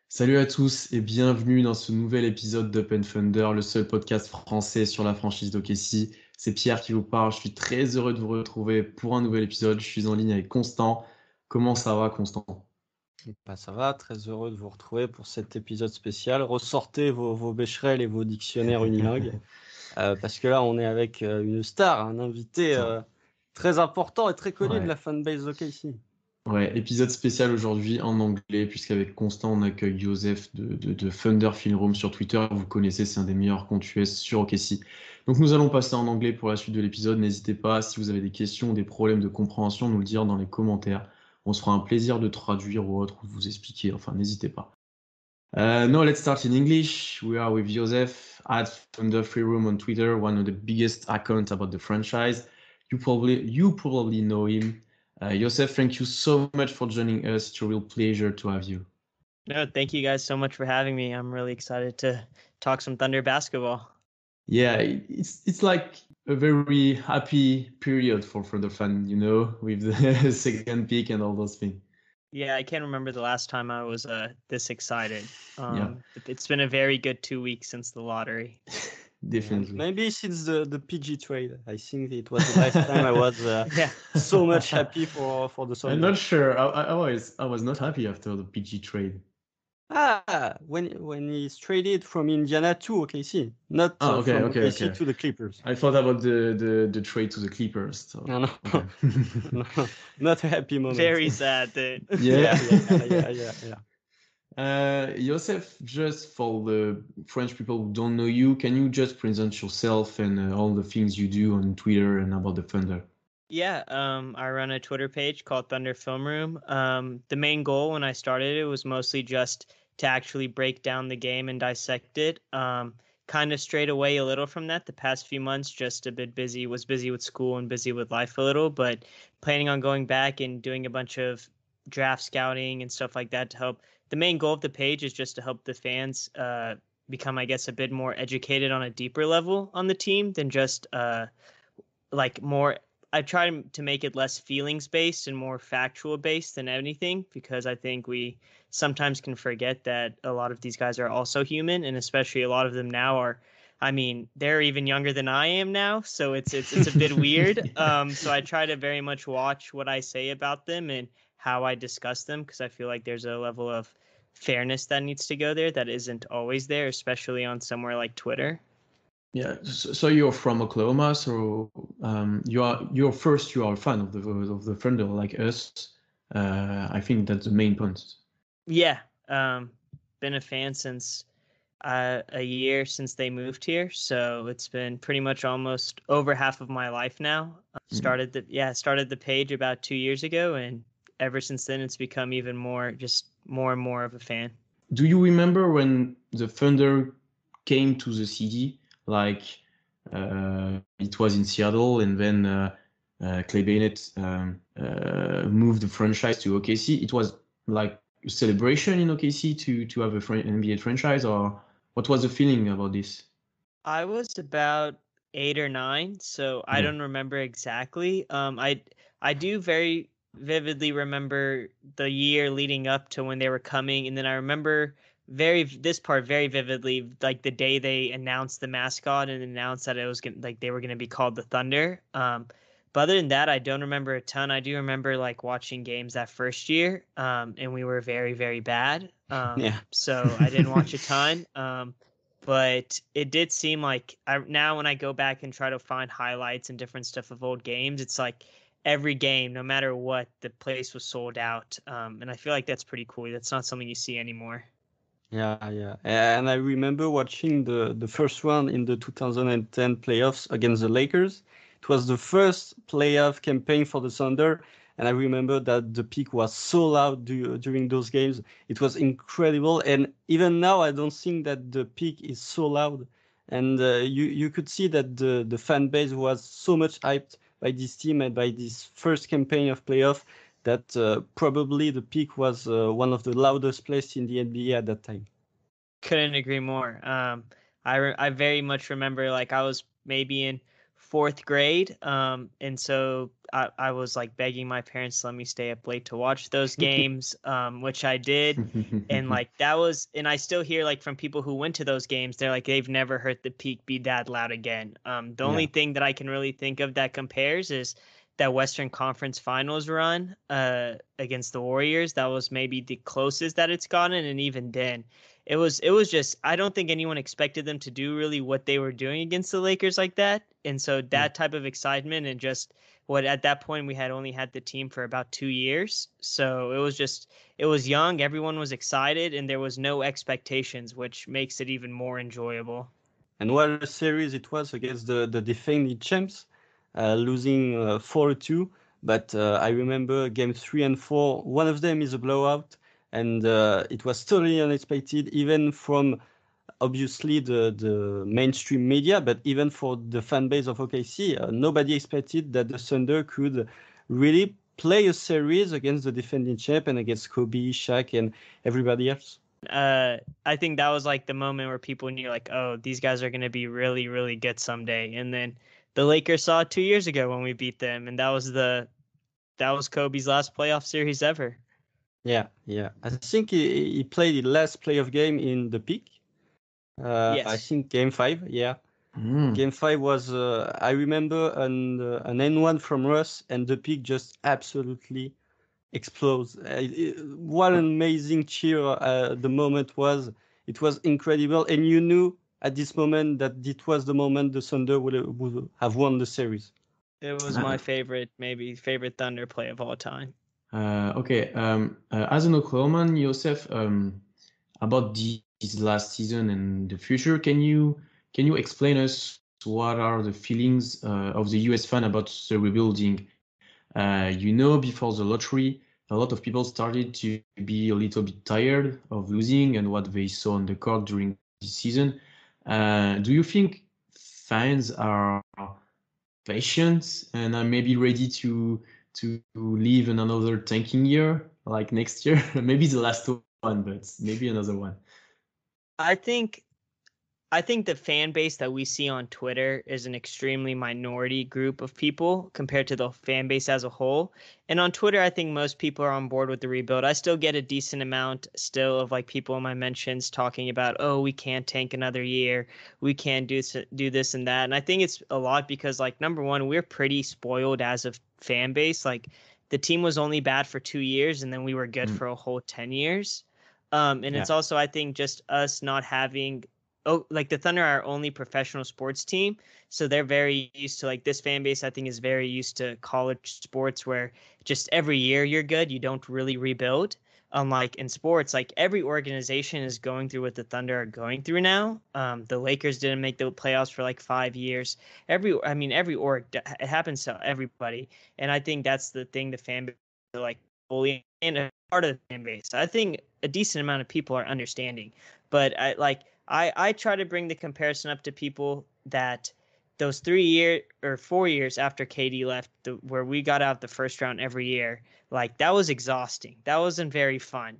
Salut à tous et bienvenue dans ce nouvel épisode d'Up and Thunder, le seul podcast français sur la franchise d'OKC. C'est Pierre qui vous parle, je suis très heureux de vous retrouver pour un nouvel épisode. Je suis en ligne avec Constant. Comment ça va, Constant? Ça va, très heureux de vous retrouver pour cet épisode spécial. Ressortez vos bécherelles et vos dictionnaires unilingues, parce que là, on est avec une star, un invité très important et très connu de la fanbase d'OKC. Ouais, épisode spécial aujourd'hui en anglais, puisqu'avec Constant, on accueille Yosef de Thunder Film Room sur Twitter. Vous connaissez, c'est un des meilleurs comptes US sur OKC. Donc nous allons passer en anglais pour la suite de l'épisode. N'hésitez pas, si vous avez des questions ou des problèmes de compréhension, nous le dire dans les commentaires. On se fera un plaisir de traduire ou autre, ou de vous expliquer. Enfin, n'hésitez pas. Now let's start in English. We are with Yosef at Thunder Free Room on Twitter, one of the biggest accounts about the franchise. You probably know him. Yosef, thank you so much for joining us. It's a real pleasure to have you. No, thank you guys so much for having me. I'm really excited to talk some Thunder basketball. Yeah, it's like a very happy period for the fan, with the second pick and all those things. Yeah, I can't remember the last time I was this excited. It's been a very good 2 weeks since the lottery. Definitely. Maybe since the PG trade. I think it was the last time I was so much happy for the Thunder. I'm not sure. I was not happy after the PG trade. When he's traded from Indiana to OKC, not from OKC to the Clippers. I thought about the trade to the Clippers. So. No. Okay. No, not a happy moment. Very sad. Yeah. Yosef, just for the French people who don't know you, can you just present yourself and all the things you do on Twitter and about the Thunder? Yeah, I run a Twitter page called Thunder Film Room. The main goal when I started it was mostly just to actually break down the game and dissect it. Kind of strayed away a little from that the past few months, just a bit busy with school and busy with life a little, but planning on going back and doing a bunch of draft scouting and stuff like that to help. The main goal of the page is just to help the fans become, I guess, a bit more educated on a deeper level on the team than just more. I try to make it less feelings-based and more factual-based than anything, because I think we sometimes can forget that a lot of these guys are also human, and especially a lot of them now are, they're even younger than I am now, so it's a bit weird. So I try to very much watch what I say about them and how I discuss them, because I feel like there's a level of fairness that needs to go there that isn't always there, especially on somewhere like Twitter. Yeah, so you're from Oklahoma, so you are a fan of the Thunder like us. I think that's the main point. Yeah, been a fan since a year since they moved here, so it's been pretty much almost over half of my life now. Started the page about 2 years ago, and ever since then it's become even more and more of a fan. Do you remember when the Thunder came to the city? Like it was in Seattle, and then Clay Bennett moved the franchise to OKC. It was like a celebration in OKC to have an NBA franchise, or what was the feeling about this? I was about 8 or 9, so I don't remember exactly. I do very vividly remember the year leading up to when they were coming, and then I remember very vividly, like the day they announced the mascot and announced that it was they were going to be called the Thunder. But other than that, I don't remember a ton. I do remember like watching games that first year, and we were very, very bad. So I didn't watch a ton. But it did seem like now when I go back and try to find highlights and different stuff of old games, it's like every game, no matter what, the place was sold out. And I feel like that's pretty cool. That's not something you see anymore. Yeah. And I remember watching the first one in the 2010 playoffs against the Lakers. It was the first playoff campaign for the Thunder, and I remember that the peak was so loud during those games. It was incredible, and even now I don't think that the peak is so loud. And you could see that the fan base was so much hyped by this team and by this first campaign of playoff, that probably the peak was one of the loudest places in the NBA at that time. Couldn't agree more. I very much remember, like, I was maybe in fourth grade. And so I was like begging my parents to let me stay up late to watch those games, which I did. And like and I still hear like from people who went to those games, they're like, they've never heard the peak be that loud again. The only thing that I can really think of that compares is that Western Conference Finals run against the Warriors. That was maybe the closest that it's gotten. And even then, it was just, I don't think anyone expected them to do really what they were doing against the Lakers like that. And so that type of excitement, and just what at that point we had only had the team for about 2 years. So it was young, everyone was excited, and there was no expectations, which makes it even more enjoyable. And what a series it was against the defending champs, losing 4-2. But I remember game 3 and 4, one of them is a blowout. And it was totally unexpected, even from obviously the mainstream media, but even for the fan base of OKC. Nobody expected that the Thunder could really play a series against the defending champ and against Kobe, Shaq, and everybody else. I think that was like the moment where people knew like, oh, these guys are going to be really, really good someday. And then the Lakers saw it 2 years ago when we beat them. And that was Kobe's last playoff series ever. Yeah. I think he played the last playoff game in the peak. Yes. I think game 5. Yeah. Game 5 was, I remember an N1 from Russ, and the peak just absolutely explodes. What an amazing cheer the moment was. It was incredible. And you knew at this moment that it was the moment the Thunder would have won the series. It was my favorite Thunder play of all time. Okay. As an Oklahoman, Yosef, about this last season and the future, can you explain us what are the feelings of the US fan about the rebuilding? Before the lottery, a lot of people started to be a little bit tired of losing and what they saw on the court during this season. Do you think fans are patient and are maybe ready to live in another tanking year, like next year? Maybe the last one, but maybe another one. I think the fan base that we see on Twitter is an extremely minority group of people compared to the fan base as a whole. And on Twitter, I think most people are on board with the rebuild. I still get a decent amount still of like people in my mentions talking about, oh, we can't tank another year. We can't do this and that. And I think it's a lot because, like, number one, we're pretty spoiled as a fan base. Like, the team was only bad for 2 years and then we were good for a whole 10 years. It's also, I think, just us not having like the Thunder are our only professional sports team. So they're very used to, like, this fan base, I think, is very used to college sports where just every year you're good. You don't really rebuild. Unlike in sports, like every organization is going through what the Thunder are going through now. The Lakers didn't make the playoffs for like 5 years. Every org, it happens to everybody. And I think that's the thing the fan base are like fully in a part of the fan base. I think a decent amount of people are understanding, but I try to bring the comparison up to people that those 3 years or 4 years after KD left, where we got out the first round every year, like that was exhausting. That wasn't very fun.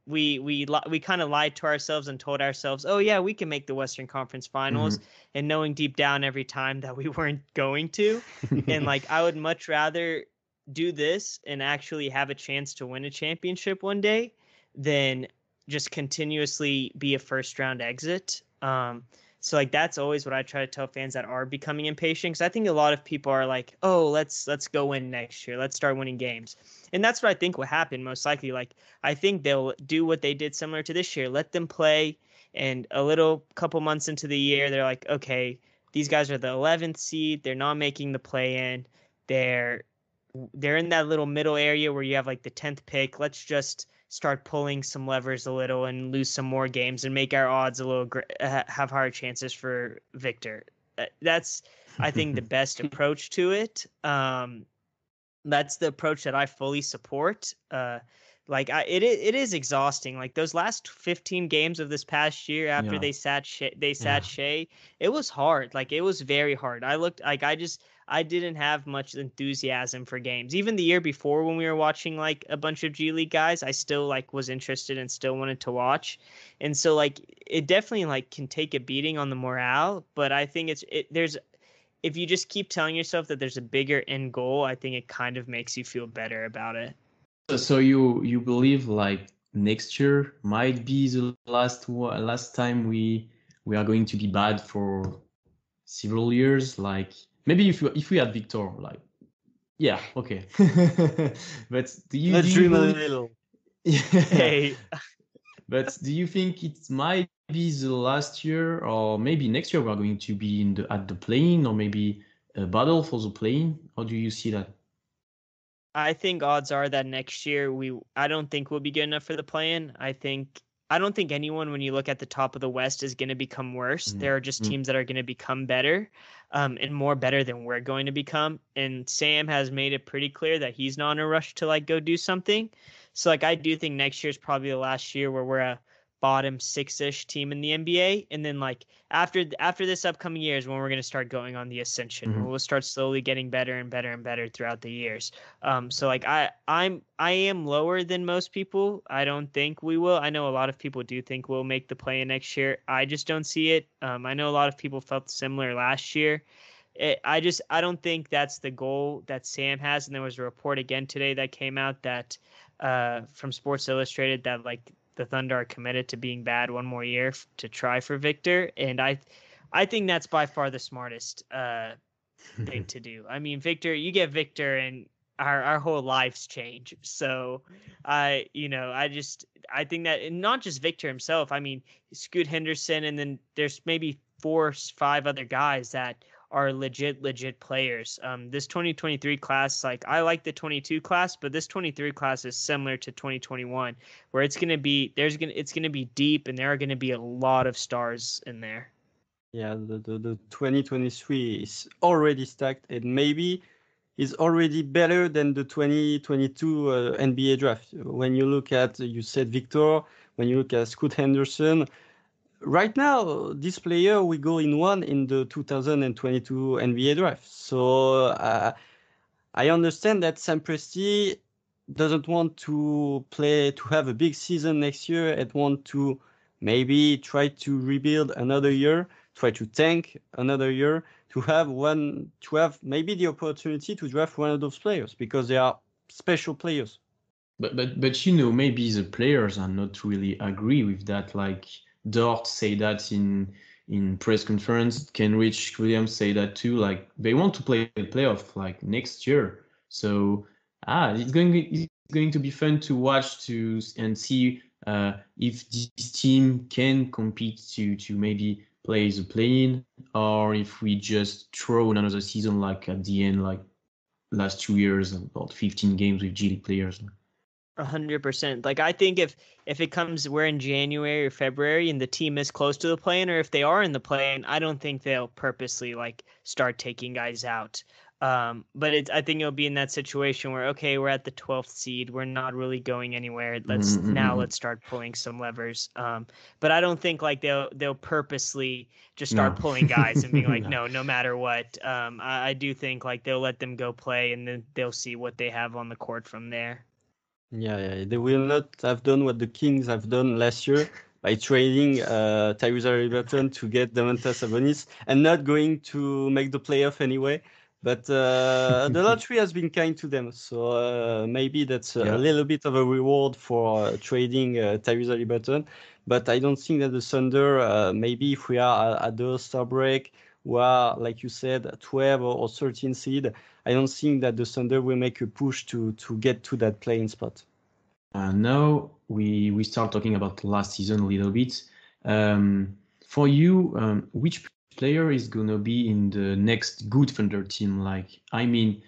We kind of lied to ourselves and told ourselves, oh yeah, we can make the Western Conference Finals, and knowing deep down every time that we weren't going to. And like, I would much rather do this and actually have a chance to win a championship one day than just continuously be a first round exit. So like that's always what I try to tell fans that are becoming impatient, because I think a lot of people are like, oh, let's go win next year, let's start winning games. And that's what I think will happen most likely. Like, I think they'll do what they did similar to this year, let them play, and a little couple months into the year they're like, okay, these guys are the 11th seed, they're not making the play in, they're in that little middle area where you have like the 10th pick, let's just start pulling some levers a little and lose some more games and make our odds a little have higher chances for Victor. That's, I think, the best approach to it. That's the approach that I fully support. It is exhausting. Like those last 15 games of this past year after they sat Shea, it was hard. Like it was very hard. I didn't have much enthusiasm for games. Even the year before when we were watching like a bunch of G League guys, I still like was interested and still wanted to watch. And so like it definitely like can take a beating on the morale, but I think if you just keep telling yourself that there's a bigger end goal, I think it kind of makes you feel better about it. So you believe like next year might be the last time we are going to be bad for several years? Like maybe if we had Victor, like yeah, okay. But Let's do you dream a believe? little. Yeah. Hey, But do you think it might be the last year, or maybe next year we are going to be at the plane, or maybe a battle for the plane? How do you see that? I think odds are that next year I don't think we'll be good enough for the play-in. I don't think anyone, when you look at the top of the West, is going to become worse. There are just teams that are going to become better, and more better than we're going to become. And Sam has made it pretty clear that he's not in a rush to like go do something. So like I do think next year is probably the last year where we're a bottom six-ish team in the NBA, and then like after this upcoming year is when we're going to start going on the ascension. We'll start slowly getting better and better and better throughout the years. So like I am lower than most people. I don't think we will. I know a lot of people do think we'll make the play in next year. I just don't see it. I know a lot of people felt similar last year. I don't think that's the goal that Sam has. And there was a report again today that came out that from Sports Illustrated that like the Thunder are committed to being bad one more year to try for Victor. And I think that's by far the smartest thing to do. I mean, you get Victor and our whole lives change. So I think that, and not just Victor himself. I mean, Scoot Henderson, and then there's maybe 4 or 5 other guys that are legit players. This 2023 class, like I like the 22 class, but this 23 class is similar to 2021, where it's gonna be deep, and there are gonna be a lot of stars in there. Yeah, the 2023 is already stacked, and maybe is already better than the 2022 NBA draft. When you look at, you said Victor, when you look at Scoot Henderson, right now, this player we go in one in the 2022 NBA draft. So I understand that Sam Presti doesn't want to have a big season next year and want to maybe try to rebuild another year, try to tank another year to have maybe the opportunity to draft one of those players because they are special players. But maybe the players are not really agree with that. Like Dort say that in press conference. Kenrich Williams say that too. Like they want to play the playoff like next year. So it's going to be fun to watch and see if this team can compete to maybe play the play-in, or if we just throw another season like at the end, like last 2 years, about 15 games with G League players. 100%. Like I think if it comes, we're in January or February and the team is close to the play-in, or if they are in the play-in, I don't think they'll purposely like start taking guys out. But I think it'll be in that situation where, okay, we're at the 12th seed, we're not really going anywhere. Let's start pulling some levers. But I don't think like they'll purposely just start pulling guys and being like, no matter what. I do think like they'll let them go play, and then they'll see what they have on the court from there. Yeah, they will not have done what the Kings have done last year by trading Tyrese Haliburton to get Domantas Sabonis and not going to make the playoff anyway. But the lottery has been kind to them, so maybe that's a little bit of a reward for trading Tyrese Haliburton. But I don't think that the Thunder, maybe if we are at the All-Star break, who are, like you said, 12 or 13 seed, I don't think that the Thunder will make a push to get to that playing spot. Now we start talking about last season a little bit. For you, which player is gonna be in the next good Thunder team? Like, I mean,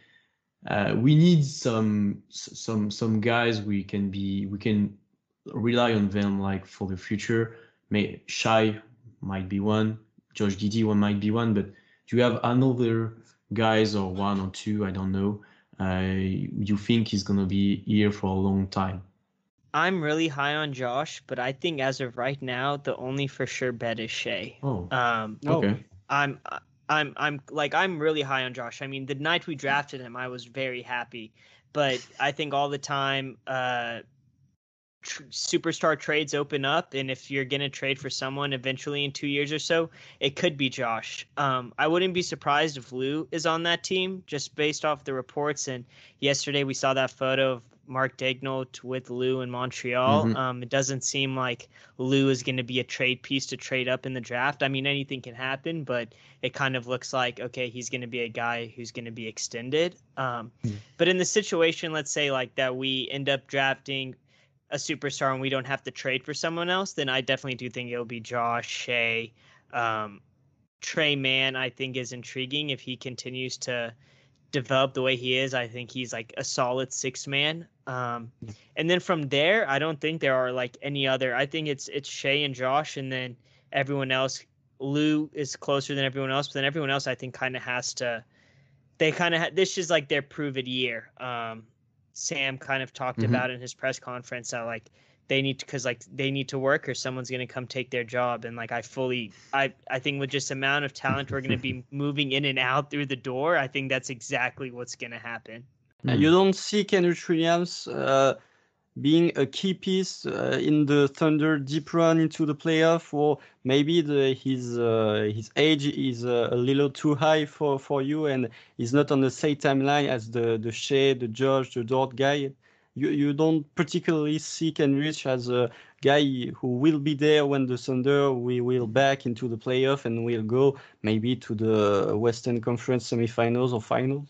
we need some guys we can rely on them like for the future. Shai might be one, Josh Giddey might be one, but do you have another guys or one or two? I don't know. You think he's gonna be here for a long time? I'm really high on Josh, but I think as of right now, the only for sure bet is Shai. Okay. I'm really high on Josh. I mean, the night we drafted him, I was very happy, but I think all the time, superstar trades open up, and if you're going to trade for someone eventually in 2 years or so, it could be Josh. I wouldn't be surprised if Lou is on that team, just based off the reports. And yesterday we saw that photo of Mark Daigneault with Lou in Montreal. Mm-hmm. It doesn't seem like Lou is going to be a trade piece to trade up in the draft. I mean, anything can happen, but it kind of looks like, okay, he's going to be a guy who's going to be extended. But in the situation, let's say like that, we end up drafting a superstar and we don't have to trade for someone else, then I definitely do think it'll be Josh, Shea. Trey Mann, I think, is intriguing if he continues to develop the way he is. I think he's like a solid six man. And then from there, I don't think there are like any other. I think it's Shea and Josh, and then everyone else. Lou is closer than everyone else, but then everyone else I think kind of has to. They kind of this is like their prove it year. Sam kind of talked about in his press conference that like they need to, because like they need to work or someone's going to come take their job. And like I think with just amount of talent we're going to be moving in and out through the door, I think that's exactly what's going to happen. You don't see Kenrich Williams being a key piece in the Thunder deep run into the playoff, or maybe his age is a little too high for you, and he's not on the same timeline as the Shea, the Josh, the Dort guy. You don't particularly see Kenrich as a guy who will be there when the Thunder will back into the playoff and will go maybe to the Western Conference semifinals or finals.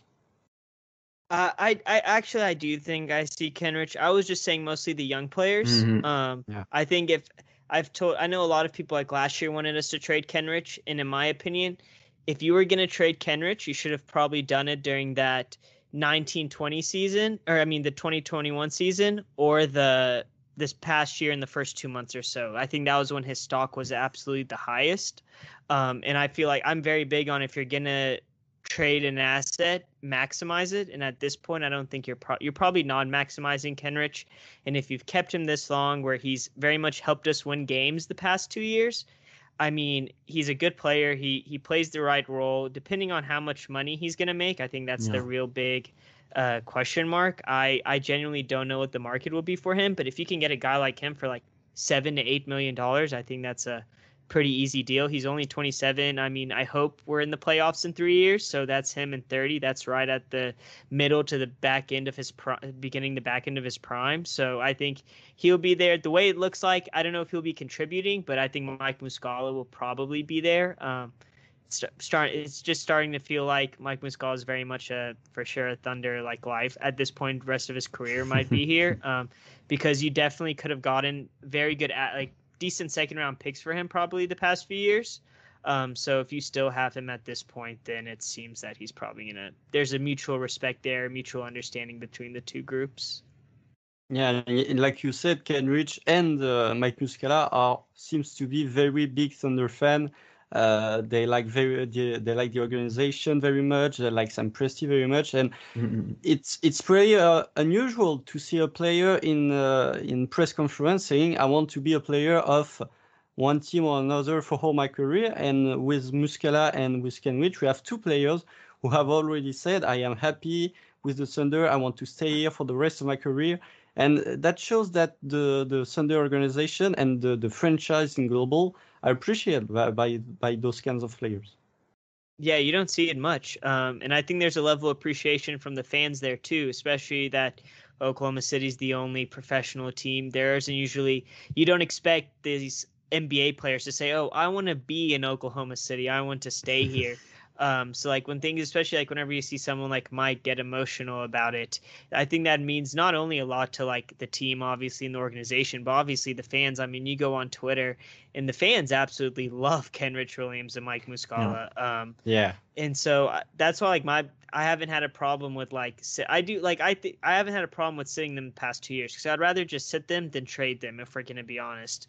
I do think I see Kenrich. I was just saying mostly the young players. I think I know a lot of people like last year wanted us to trade Kenrich, and in my opinion, if you were going to trade Kenrich, you should have probably done it during that 1920 season, or I mean the 2021 season, or this past year in the first 2 months or so. I think that was when his stock was absolutely the highest. And I feel like I'm very big on, if you're going to trade an asset, maximize it. And at this point, I don't think you're probably not maximizing Kenrich. And if you've kept him this long, where he's very much helped us win games the past 2 years, I mean, he's a good player. He plays the right role. Depending on how much money he's going to make, I think that's the real big question mark. I genuinely don't know what the market will be for him. But if you can get a guy like him for like $7 to $8 million, I think that's a pretty easy deal. He's only 27. I mean, I hope we're in the playoffs in 3 years. So that's him in 30. That's right at the middle to the back end of his beginning the back end of his prime. So I think he'll be there. The way it looks like, I don't know if he'll be contributing, but I think Mike Muscala will probably be there. It's just starting to feel like Mike Muscala is very much for sure a Thunder like life at this point. The rest of his career might be here, because you definitely could have gotten very good decent second round picks for him probably the past few years. So if you still have him at this point, then it seems that he's probably there's a mutual respect there, mutual understanding between the two groups. Yeah, and like you said, Kenrich and Mike Muscala seems to be very big Thunder fan. They like the organization very much. They like Sam Presti very much, and it's pretty unusual to see a player in press conference saying, "I want to be a player of one team or another for all my career." And with Muscala and with Kenrich, we have two players who have already said, "I am happy with the Thunder. I want to stay here for the rest of my career." And that shows that the Thunder organization and the franchise in global are appreciated by those kinds of players. Yeah, you don't see it much. And I think there's a level of appreciation from the fans there too, especially that Oklahoma City's the only professional team. There isn't usually, you don't expect these NBA players to say, "Oh, I want to be in Oklahoma City. I want to stay here." So like when things, especially like whenever you see someone like Mike get emotional about it, I think that means not only a lot to like the team, obviously, in the organization, but obviously the fans. I mean, you go on Twitter and the fans absolutely love Kenrich Williams and Mike Muscala. And so that's why like I haven't had a problem with I haven't had a problem with sitting them the past 2 years, because I'd rather just sit them than trade them, if we're going to be honest.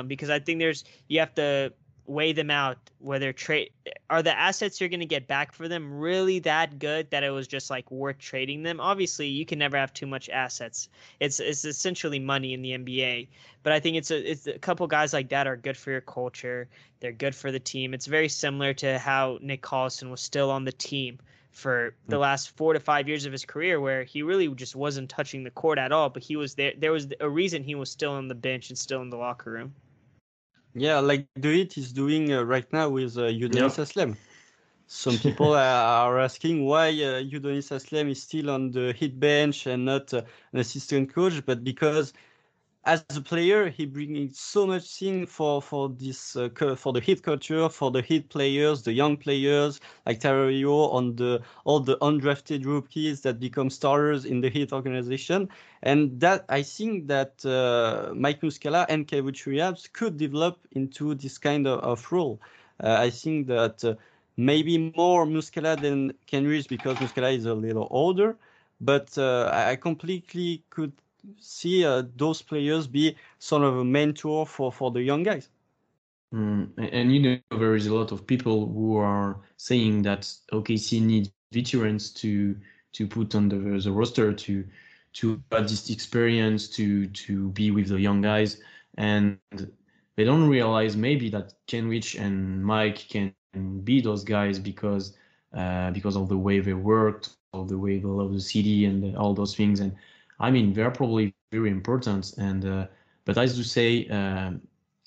Because I think you have to weigh them out, whether are the assets you're going to get back for them really that good that it was just like worth trading them. Obviously you can never have too much assets. It's essentially money in the NBA, but I think it's a couple guys like that are good for your culture. They're good for the team. It's very similar to how Nick Collison was still on the team for the last 4 to 5 years of his career, where he really just wasn't touching the court at all, but he was there. There was a reason he was still on the bench and still in the locker room. Yeah, like the Heat is doing right now with Udonis Haslem. Some people are asking why Udonis Haslem is still on the Heat bench and not an assistant coach, but because as a player, he brings so much thing for this for the Heat culture, for the Heat players, the young players like Tarario, on all the undrafted rookies that become starters in the Heat organization, and that I think that Mike Muscala and Kevin Williams could develop into this kind of role. I think that maybe more Muscala than Kenrich, because Muscala is a little older, but I completely could see those players be sort of a mentor for the young guys. And you know, there is a lot of people who are saying that OKC needs veterans to put on the roster to add this experience to be with the young guys, and they don't realize maybe that Kenrich and Mike can be those guys because of the way they worked, of the way they love the city and all those things. And I mean, they're probably very important. And but as you say,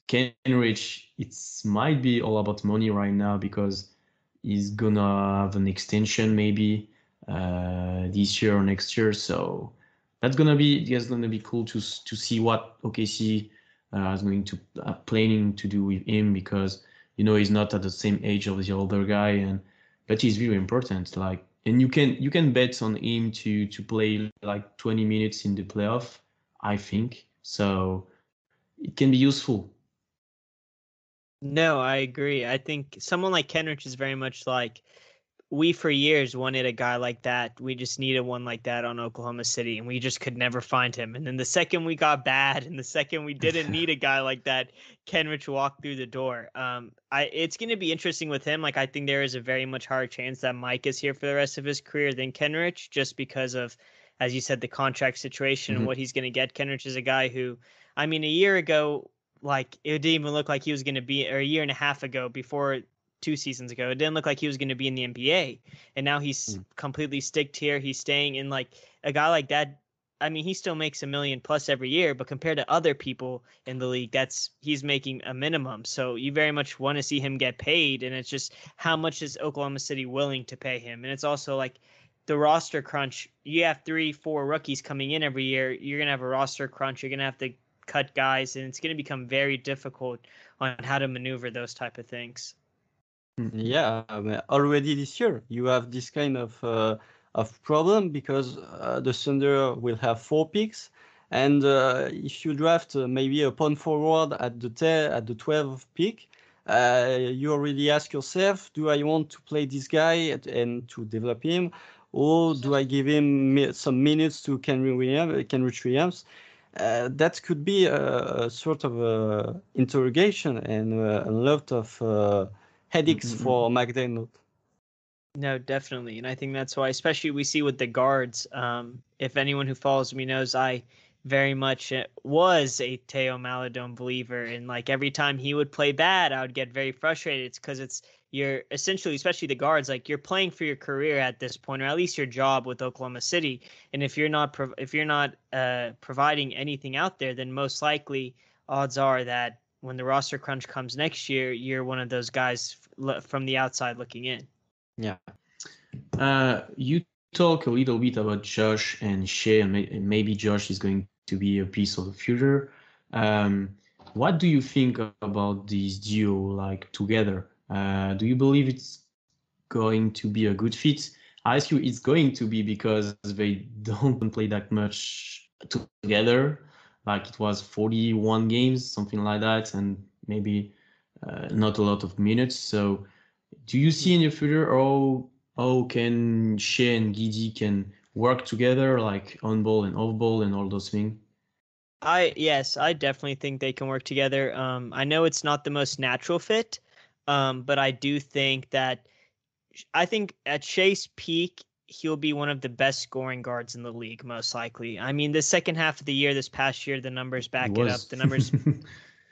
Kenrich, it might be all about money right now because he's gonna have an extension maybe this year or next year. So that's gonna be cool to see what OKC is going to planning to do with him, because you know he's not at the same age of the older guy, but he's very important. Like, and you can bet on him to play like 20 minutes in the playoff, I think. So it can be useful. No, I agree. I think someone like Kenrich is very much like, we for years wanted a guy like that. We just needed one like that on Oklahoma City, and we just could never find him. And then the second we got bad, and the second we didn't need a guy like that, Kenrich walked through the door. It's going to be interesting with him. Like, I think there is a very much higher chance that Mike is here for the rest of his career than Kenrich, just because of, as you said, the contract situation and what he's going to get. Kenrich is a guy who, I mean, a year ago, like, it didn't even look like he was going to be, or a year and a half ago, before 2 seasons ago, it didn't look like he was going to be in the NBA, and now he's completely sticked here. He's staying in. Like, a guy like that, I mean, he still makes $1 million plus every year, but compared to other people in the league, he's making a minimum. So you very much want to see him get paid, and it's just how much is Oklahoma City willing to pay him. And it's also like the roster crunch. You have 3-4 rookies coming in every year. You're going to have a roster crunch. You're going to have to cut guys, and it's going to become very difficult on how to maneuver those type of things. Yeah, already this year you have this kind of problem, because the Thunder will have 4 picks, and if you draft maybe a pound forward at the 12th pick, you already ask yourself, do I want to play this guy and to develop him, or do I give him some minutes to Kenrich Williams? That could be a sort of interrogation and a lot of headaches for McDaniel. No, definitely. And I think that's why, especially we see with the guards, if anyone who follows me knows, I very much was a Teo Maladon believer. And like every time he would play bad, I would get very frustrated. It's because you're essentially, especially the guards, like you're playing for your career at this point, or at least your job with Oklahoma City. And if you're not providing anything out there, then most likely odds are that when the roster crunch comes next year, you're one of those guys from the outside looking in. Yeah. You talk a little bit about Josh and Shea, and maybe Josh is going to be a piece of the future. What do you think about this duo, like, together? Do you believe it's going to be a good fit? I ask you, it's going to be because they don't play that much together. Like, it was 41 games, something like that, and maybe not a lot of minutes. So do you see in the future how can Shea and Giddy can work together, like on ball and off ball and all those things? Yes, I definitely think they can work together. I know it's not the most natural fit, but I do think that I think at Shea's peak, he'll be one of the best scoring guards in the league, most likely. I mean, the second half of the year, this past year, the numbers back it up. The numbers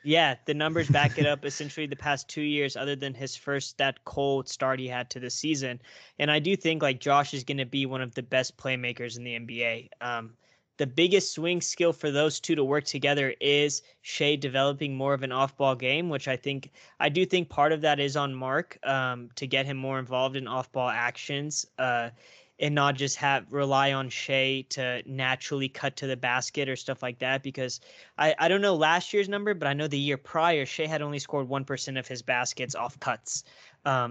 Yeah, the numbers back it up essentially the past 2 years, other than his first, that cold start he had to the season. And I do think like Josh is going to be one of the best playmakers in the NBA. The biggest swing skill for those two to work together is Shea developing more of an off-ball game, which I do think part of that is on Mark, to get him more involved in off-ball actions, and not just rely on Shea to naturally cut to the basket or stuff like that. Because I don't know last year's number, but I know the year prior, Shea had only scored 1% of his baskets off cuts.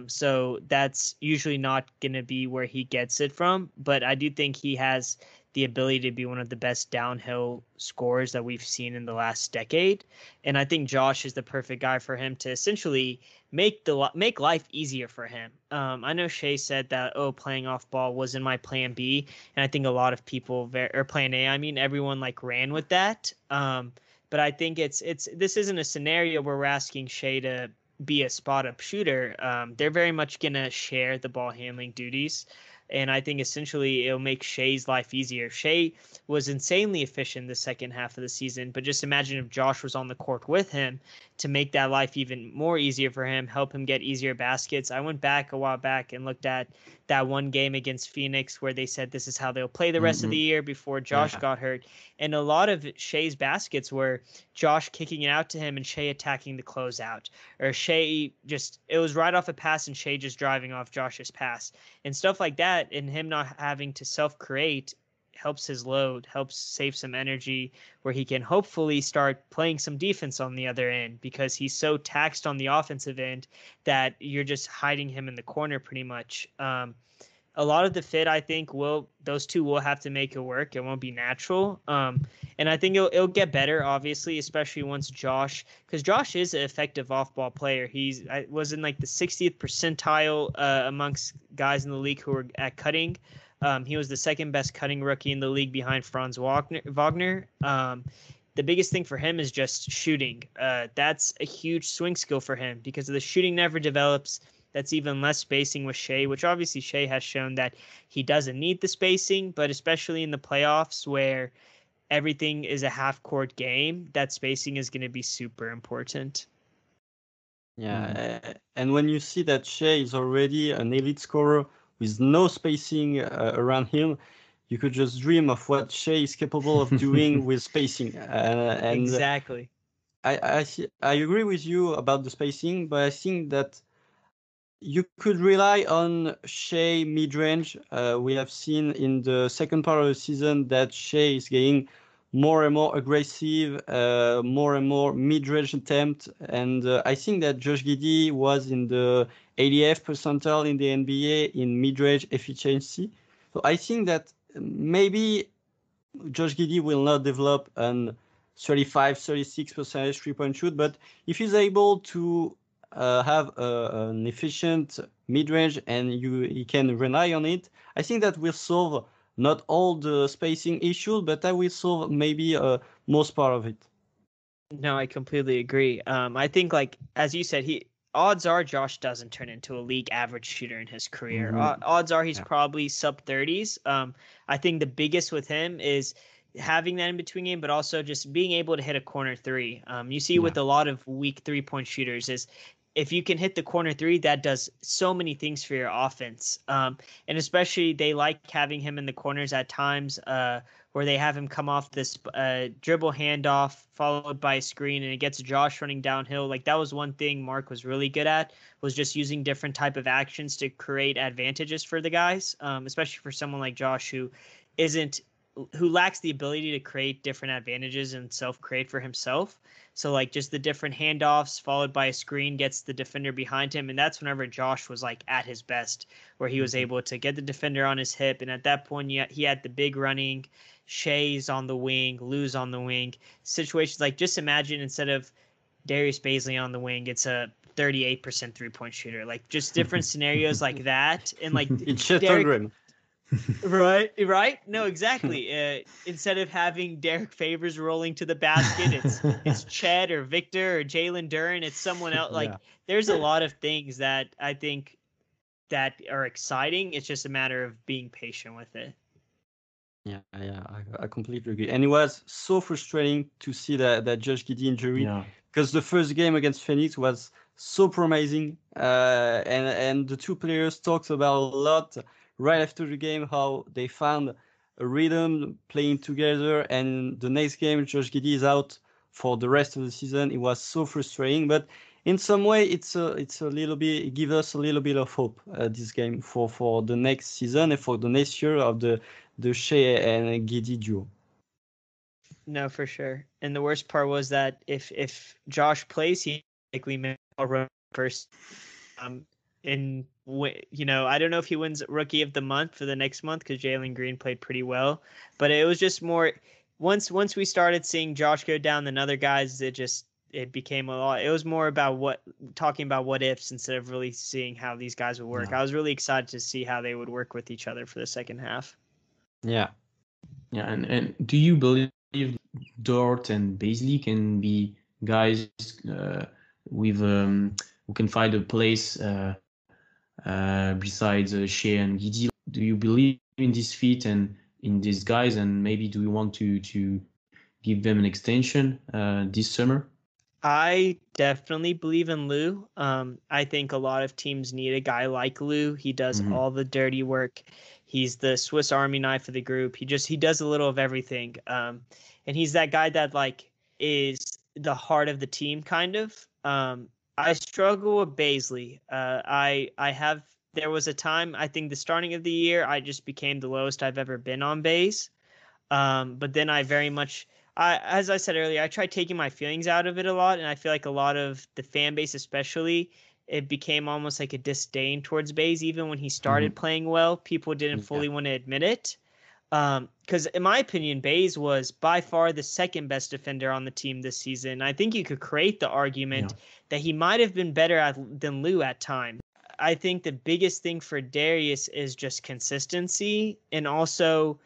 So that's usually not going to be where he gets it from. But I do think he has the ability to be one of the best downhill scorers that we've seen in the last decade. And I think Josh is the perfect guy for him to essentially make life easier for him. I know Shea said that, playing off ball wasn't my plan B. And I think a lot of people, or plan A, I mean, everyone like ran with that. But I think this isn't a scenario where we're asking Shea to be a spot up shooter. They're very much going to share the ball handling duties. And I think essentially it'll make Shea's life easier. Shea was insanely efficient the second half of the season, but just imagine if Josh was on the court with him to make that life even more easier for him, help him get easier baskets. I went back a while back and looked at that one game against Phoenix where they said this is how they'll play the rest of the year before Josh got hurt. And a lot of Shea's baskets were Josh kicking it out to him and Shea attacking the closeout. Or Shea it was right off a pass and Shea just driving off Josh's pass. And stuff like that, and him not having to self-create helps his load, helps save some energy where he can hopefully start playing some defense on the other end, because he's so taxed on the offensive end that you're just hiding him in the corner pretty much. A lot of the fit, I think, those two will have to make it work. It won't be natural. And I think it'll get better, obviously, especially once because Josh is an effective off-ball player. I was in like the 60th percentile amongst guys in the league who were at cutting. He was the second best cutting rookie in the league behind Franz Wagner. The biggest thing for him is just shooting. That's a huge swing skill for him because the shooting never develops. That's even less spacing with Shea, which obviously Shea has shown that he doesn't need the spacing, but especially in the playoffs where everything is a half-court game, that spacing is going to be super important. Yeah, and when you see that Shea is already an elite scorer with no spacing around him, you could just dream of what Shea is capable of doing with spacing. And exactly. I agree with you about the spacing, but I think that you could rely on Shea mid-range. We have seen in the second part of the season that Shea is getting more and more aggressive, more and more mid-range attempt. And I think that Josh Giddey was in the 80th percentile in the NBA in mid-range efficiency. So I think that maybe Josh Giddey will not develop an 35-36% three-point shoot, but if he's able to have an efficient mid-range and he can rely on it, I think that will solve not all the spacing issues, but that will solve maybe most part of it. No, I completely agree. I think, like as you said, odds are Josh doesn't turn into a league average shooter in his career. Odds are he's probably sub 30s. I think the biggest with him is having that in between game, but also just being able to hit a corner three. You see with a lot of weak 3-point shooters is if you can hit the corner three, that does so many things for your offense. And especially they like having him in the corners at times where they have him come off this dribble handoff followed by a screen and it gets Josh running downhill. Like that was one thing Mark was really good at, was just using different type of actions to create advantages for the guys, especially for someone like Josh who lacks the ability to create different advantages and self-create for himself. So like just the different handoffs followed by a screen gets the defender behind him. And that's whenever Josh was like at his best, where he was able to get the defender on his hip. And at that point, he had the big running, Shea's on the wing, Lou's on the wing. Situations like, just imagine instead of Darius Bazley on the wing, it's a 38% 3-point shooter. Like just different scenarios like that. And like it's shit under him. Right? No, exactly. Instead of having Derek Favors rolling to the basket, it's Chet or Victor or Jalen Duren. It's someone else. Like there's a lot of things that I think that are exciting. It's just a matter of being patient with it. Yeah, I completely agree. And it was so frustrating to see that Josh Giddey injury because the first game against Phoenix was so promising, and the two players talked about a lot right after the game how they found a rhythm playing together, and the next game Josh Giddey is out for the rest of the season. It was so frustrating, but in some way it's a little bit, it gives us a little bit of hope, this game for the next season and for the next year of the Shea and Giddey duo. No, for sure. And the worst part was that if Josh plays, he likely may run first. And I don't know if he wins Rookie of the Month for the next month because Jalen Green played pretty well. But it was just more once we started seeing Josh go down than other guys, it became a lot. It was more about talking about what ifs instead of really seeing how these guys would work. Yeah. I was really excited to see how they would work with each other for the second half. Yeah. Yeah, and do you believe Dort and Bazley can be guys with who can find a place besides Shea and Giddey? Do you believe in this fit and in these guys, and maybe do you want to give them an extension this summer? I definitely believe in Lou. I think a lot of teams need a guy like Lou. He does all the dirty work. He's the Swiss Army knife of the group. He does a little of everything. And he's that guy that is the heart of the team, kind of. I struggle with Bazley. There was a time, I think the starting of the year, I just became the lowest I've ever been on Baze. But then I very much, as I said earlier, I tried taking my feelings out of it a lot. And I feel like a lot of the fan base, especially, it became almost like a disdain towards Baze. Even when he started playing well, people didn't fully want to admit it. Because in my opinion, Baze was by far the second best defender on the team this season. I think you could create the argument that he might have been better than Lou at times. I think the biggest thing for Darius is just consistency and also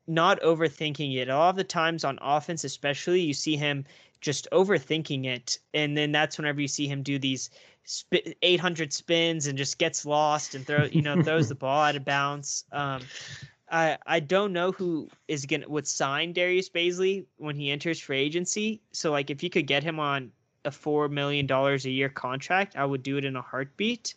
not overthinking it. A lot of the times on offense, especially, you see him just overthinking it. And then that's whenever you see him do these 800 spins and just gets lost and throws the ball out of bounds. I don't know who would sign Darius Bazley when he enters free agency. So if you could get him on a $4 million a year contract, I would do it in a heartbeat.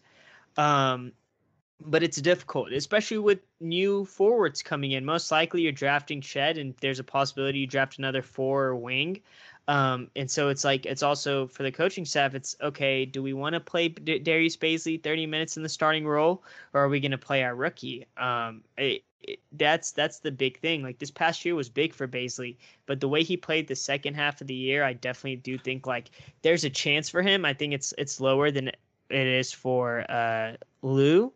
But it's difficult, especially with new forwards coming in. Most likely you're drafting Chet, and there's a possibility you draft another 4 wing. And so it's also for the coaching staff, it's okay, do we want to play Darius Bazley 30 minutes in the starting role, or are we going to play our rookie? That's the big thing. This past year was big for Bazley, but the way he played the second half of the year, I definitely do think there's a chance for him. I think it's lower than it is for Lou.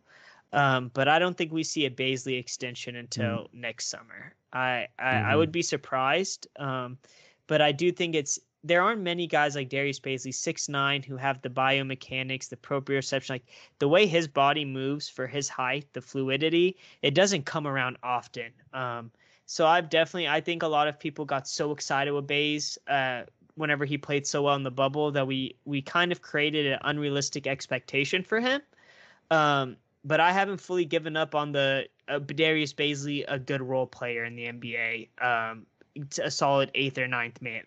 But I don't think we see a Bazley extension until next summer. I would be surprised. But I do think there aren't many guys like Darius Bazley, 6'9", who have the biomechanics, the proprioception, the way his body moves for his height, the fluidity, it doesn't come around often. So I think a lot of people got so excited with Baze whenever he played so well in the bubble that we kind of created an unrealistic expectation for him. But I haven't fully given up on the Darius Bazley, a good role player in the NBA, a solid 8th or 9th man.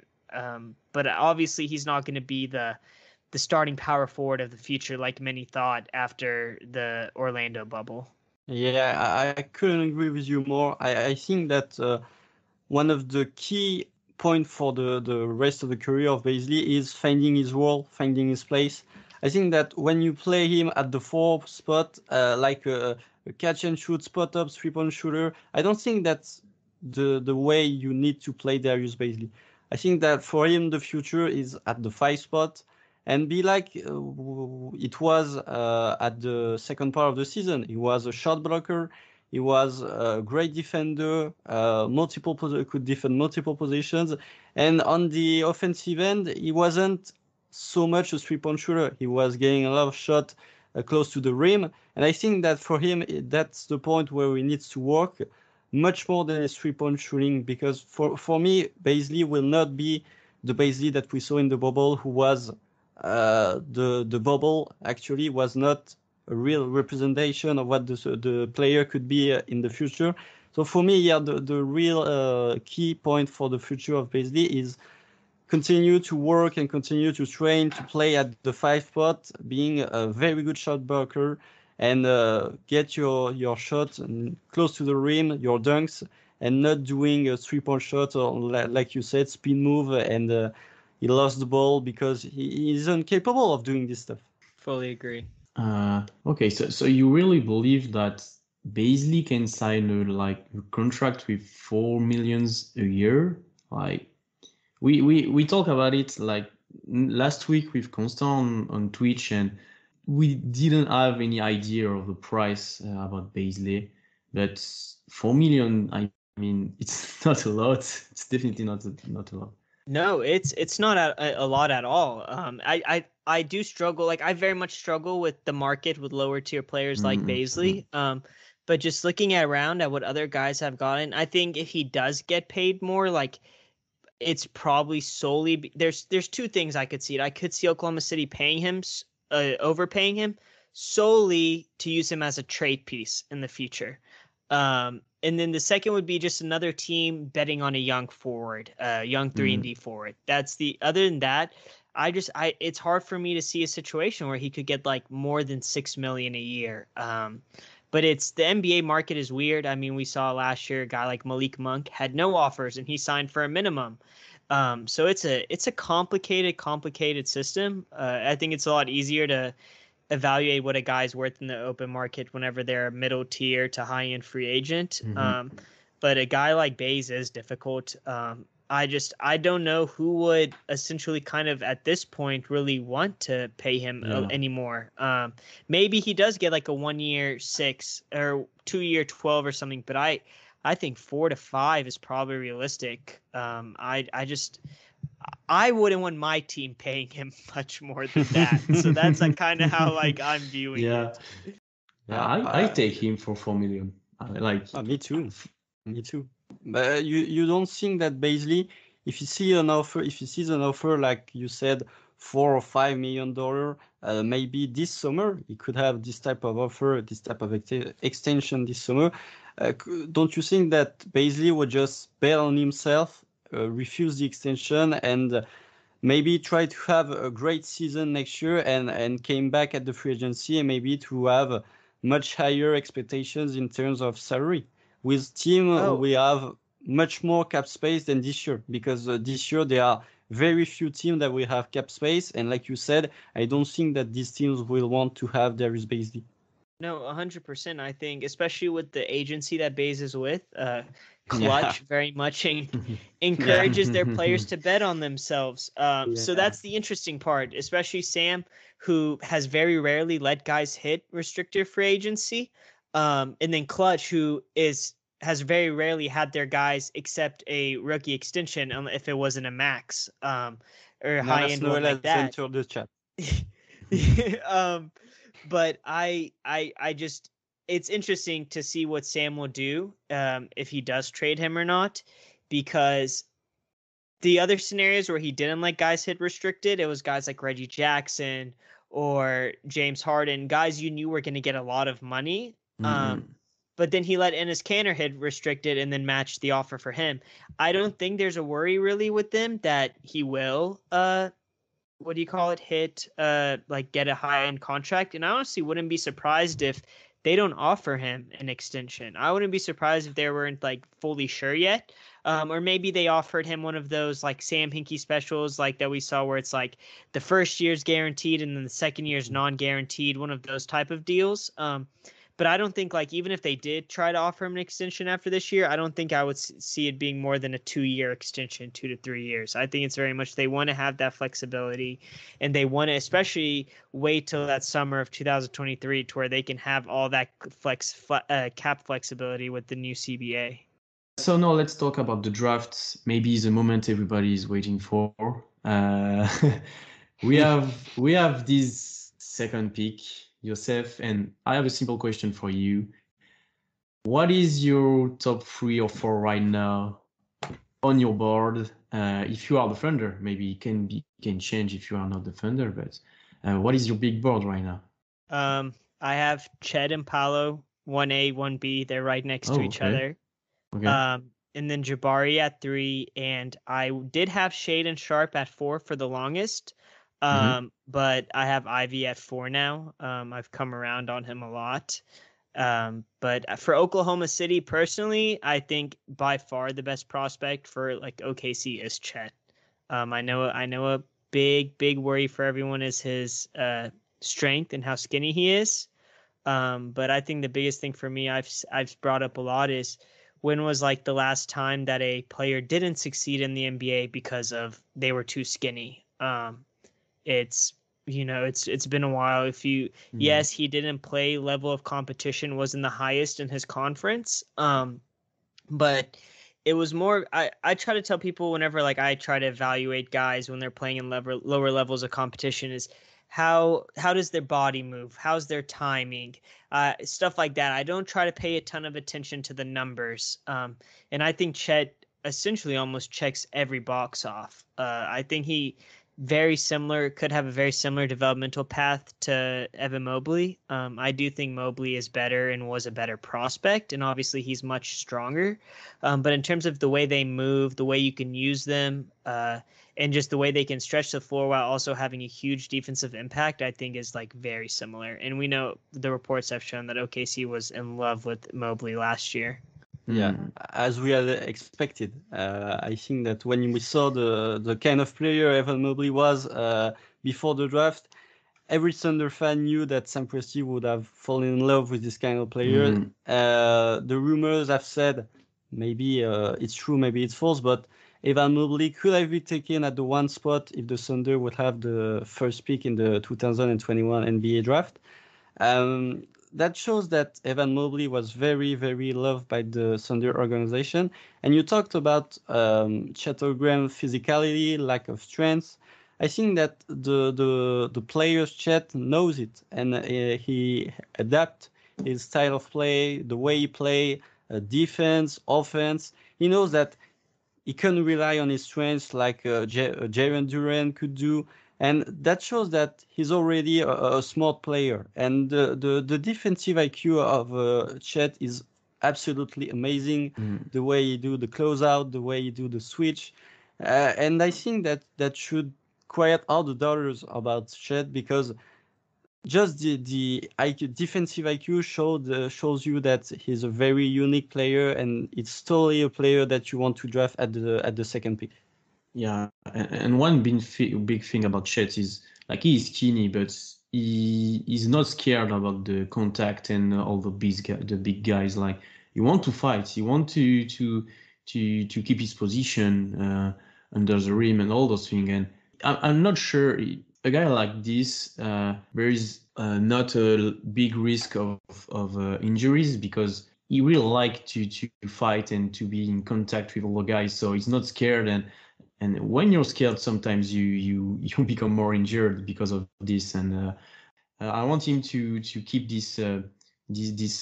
But obviously he's not going to be the starting power forward of the future like many thought after the Orlando bubble. Yeah, I couldn't agree with you more. I think that one of the key points for the rest of the career of Bazley is finding his role, finding his place. I think that when you play him at the 4 spot, like a catch and shoot, spot up, 3-point shooter, I don't think that's the way you need to play Darius Bazley. I think that for him, the future is at the 5 spot and be like it was at the second part of the season. He was a shot blocker. He was a great defender, could defend multiple positions. And on the offensive end, he wasn't so much a 3-point shooter. He was getting a lot of shots close to the rim. And I think that for him, that's the point where he needs to work much more than his 3-point shooting, because for me, Bazley will not be the Bazley that we saw in the bubble, who was the bubble actually was not a real representation of what the player could be in the future. So for me, the real key point for the future of Bazley is continue to work and continue to train to play at the 5 spot, being a very good shot blocker, and get your shot close to the rim, your dunks, and not doing a 3-point shot or, like you said, spin move, and he lost the ball because he is incapable of doing this stuff. Fully agree. Okay, so you really believe that Baisley can sign a contract with 4 million a year? Like we talk about it like last week with Constant on Twitch, and we didn't have any idea of the price about Baisley, but 4 million, I mean, it's not a lot. It's definitely not a lot. No, it's not a lot at all. I do struggle. Like, I very much struggle with the market with lower tier players like Baisley. But just looking around at what other guys have gotten, I think if he does get paid more, like, it's probably solely there's two things I could see. I could see Oklahoma City paying him, overpaying him solely to use him as a trade piece in the future. And then the second would be just another team betting on a young forward, young 3-and-D forward. That's the other than that. It's hard for me to see a situation where he could get like more than $6 million a year. But the NBA market is weird. I mean, we saw last year a guy like Malik Monk had no offers and he signed for a minimum. So it's a complicated system. I think it's a lot easier to evaluate what a guy's worth in the open market whenever they're a middle tier to high end free agent. But a guy like Bays is difficult. I don't know who would essentially kind of at this point really want to pay him anymore. Maybe he does get like a 1 year 6 or 2 year 12 or something, but I think 4 to 5 is probably realistic. I wouldn't want my team paying him much more than that. So that's kind of how like I'm viewing it. Yeah, I take him for 4 million. Me too. But you don't think that Baisley, if he sees an offer like you said, $4 or $5 million, maybe this summer he could have this type of offer, this type of extension this summer. Don't you think that Baisley would just bet on himself, refuse the extension, and maybe try to have a great season next year and came back at the free agency and maybe to have much higher expectations in terms of salary? With team, we have much more cap space than this year, because this year there are very few teams that will have cap space. And like you said, I don't think that these teams will want to have Darius Baisley. No, 100%. I think, especially with the agency that Bays is with, Clutch very much encourages their players to bet on themselves. So that's the interesting part, especially Sam, who has very rarely let guys hit restricted free agency. And then Clutch, who has very rarely had their guys accept a rookie extension if it wasn't a max or high end one like that. The chat. But I just, it's interesting to see what Sam will do if he does trade him or not, because the other scenarios where he didn't let guys hit restricted, it was guys like Reggie Jackson or James Harden, guys you knew were going to get a lot of money. But then he let Enes Kanter hit restricted and then matched the offer for him. I don't think there's a worry really with them that he will hit get a high-end contract. And I honestly wouldn't be surprised if they don't offer him an extension. I wouldn't be surprised if they weren't like fully sure yet. Or maybe they offered him one of those like Sam Hinkie specials like that we saw where it's like the first year's guaranteed and then the second year's non-guaranteed, one of those type of deals. But I don't think, like, even if they did try to offer him an extension after this year, I don't think I would see it being more than a 2-year extension, 2 to 3 years. I think it's very much they want to have that flexibility, and they want to especially wait till that summer of 2023 to where they can have all that cap flexibility with the new CBA. So now let's talk about the drafts. Maybe the moment everybody is waiting for. We have this second pick, Yosef, and I have a simple question for you. What is your top 3 or 4 right now on your board? If you are the Thunder, maybe it can change if you are not the Thunder, but what is your big board right now? I have Chet and Paolo, 1A, 1B. They're right next to each other. Okay. and then Jabari at 3, and I did have Shade and Sharp at 4 for the longest. But I have Ivy at 4 now. I've come around on him a lot. But for Oklahoma City, personally, I think by far the best prospect for like OKC is Chet. I know a big worry for everyone is his strength and how skinny he is. But I think the biggest thing for me I've brought up a lot is when was like the last time that a player didn't succeed in the NBA because of they were too skinny. It's been a while. Yes, he didn't play, level of competition wasn't the highest in his conference. But it was more, I try to tell people whenever like I try to evaluate guys when they're playing in lower levels of competition is how does their body move? How's their timing? Stuff like that. I don't try to pay a ton of attention to the numbers. And I think Chet essentially almost checks every box off. I think he could have a very similar developmental path to Evan Mobley. I do think Mobley is better and was a better prospect, and obviously he's much stronger. But in terms of the way they move, the way you can use them, and just the way they can stretch the floor while also having a huge defensive impact, I think is like very similar. And we know the reports have shown that OKC was in love with Mobley last year. Yeah, as we had expected. I think that when we saw the kind of player Evan Mobley was before the draft, every Thunder fan knew that Sam Presti would have fallen in love with this kind of player. The rumors have said, maybe it's true, maybe it's false, but Evan Mobley could have been taken at the 1 spot if the Thunder would have the first pick in the 2021 NBA draft. That shows that Evan Mobley was very, very loved by the Thunder organization. And you talked about Chet Holmgren physicality, lack of strength. I think that the players Chet knows it, and he adapt his style of play, the way he play, defense, offense. He knows that he can rely on his strengths like Jaren Duran could do. And that shows that he's already a smart player. And the defensive IQ of Chet is absolutely amazing. The way he do the closeout, the way he do the switch. And I think that should quiet all the doubters about Chet, because just the IQ, defensive IQ shows you that he's a very unique player, and it's totally a player that you want to draft at the second pick. Yeah, and one big thing about Chet is like he's skinny, but he's not scared about the contact and all the big guys. Like he want to fight, he want to keep his position under the rim and all those things. And I'm not sure a guy like this there is not a big risk of injuries, because he really like to fight and to be in contact with all the guys, so he's not scared. And when you're scared, sometimes you become more injured because of this. And I want him to keep this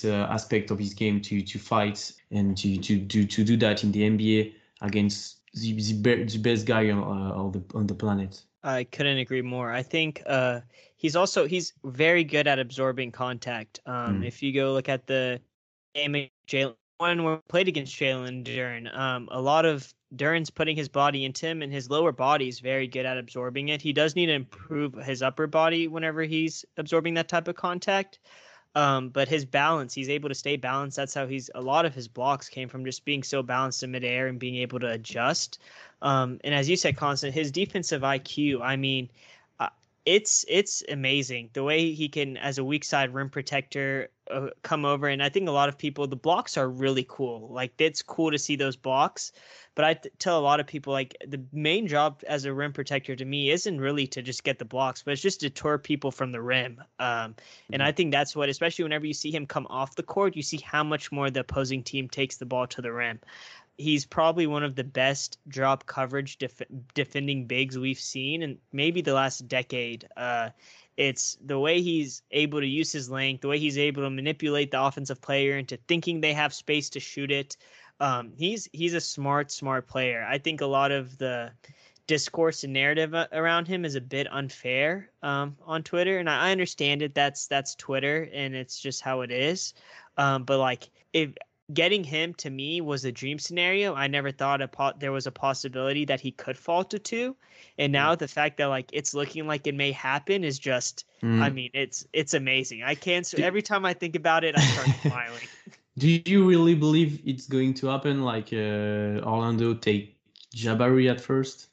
aspect of his game, to fight and to do that in the NBA against the best guy on the planet. I couldn't agree more. I think he's very good at absorbing contact. If you go look at the game of Jalen, when we played against Jalen Duren, a lot of Duren's putting his body into him, and his lower body is very good at absorbing it. He does need to improve his upper body whenever he's absorbing that type of contact. But his balance, he's able to stay balanced. That's how a lot of his blocks came from, just being so balanced in midair and being able to adjust. And as you said, Constant, his defensive IQ, I mean, it's amazing the way he can, as a weak side rim protector, come over. And I think a lot of people, the blocks are really cool. Like, it's cool to see those blocks. But I tell a lot of people, like, the main job as a rim protector to me isn't really to just get the blocks, but it's just to deter people from the rim. And I think that's what, especially whenever you see him come off the court, you see how much more the opposing team takes the ball to the rim. He's probably one of the best drop coverage defending bigs we've seen in maybe the last decade. It's the way he's able to use his length, the way he's able to manipulate the offensive player into thinking they have space to shoot it. He's a smart player. I think a lot of the discourse and narrative around him is a bit unfair on Twitter, and I understand it. That's Twitter, and it's just how it is. But like, if getting him to me was a dream scenario. I never thought there was a possibility that he could fall to 2. And now the fact that like it's looking like it may happen is just, I mean, it's amazing. I can't, every time I think about it, I start smiling. Do you really believe it's going to happen? Like Orlando take Jabari at first?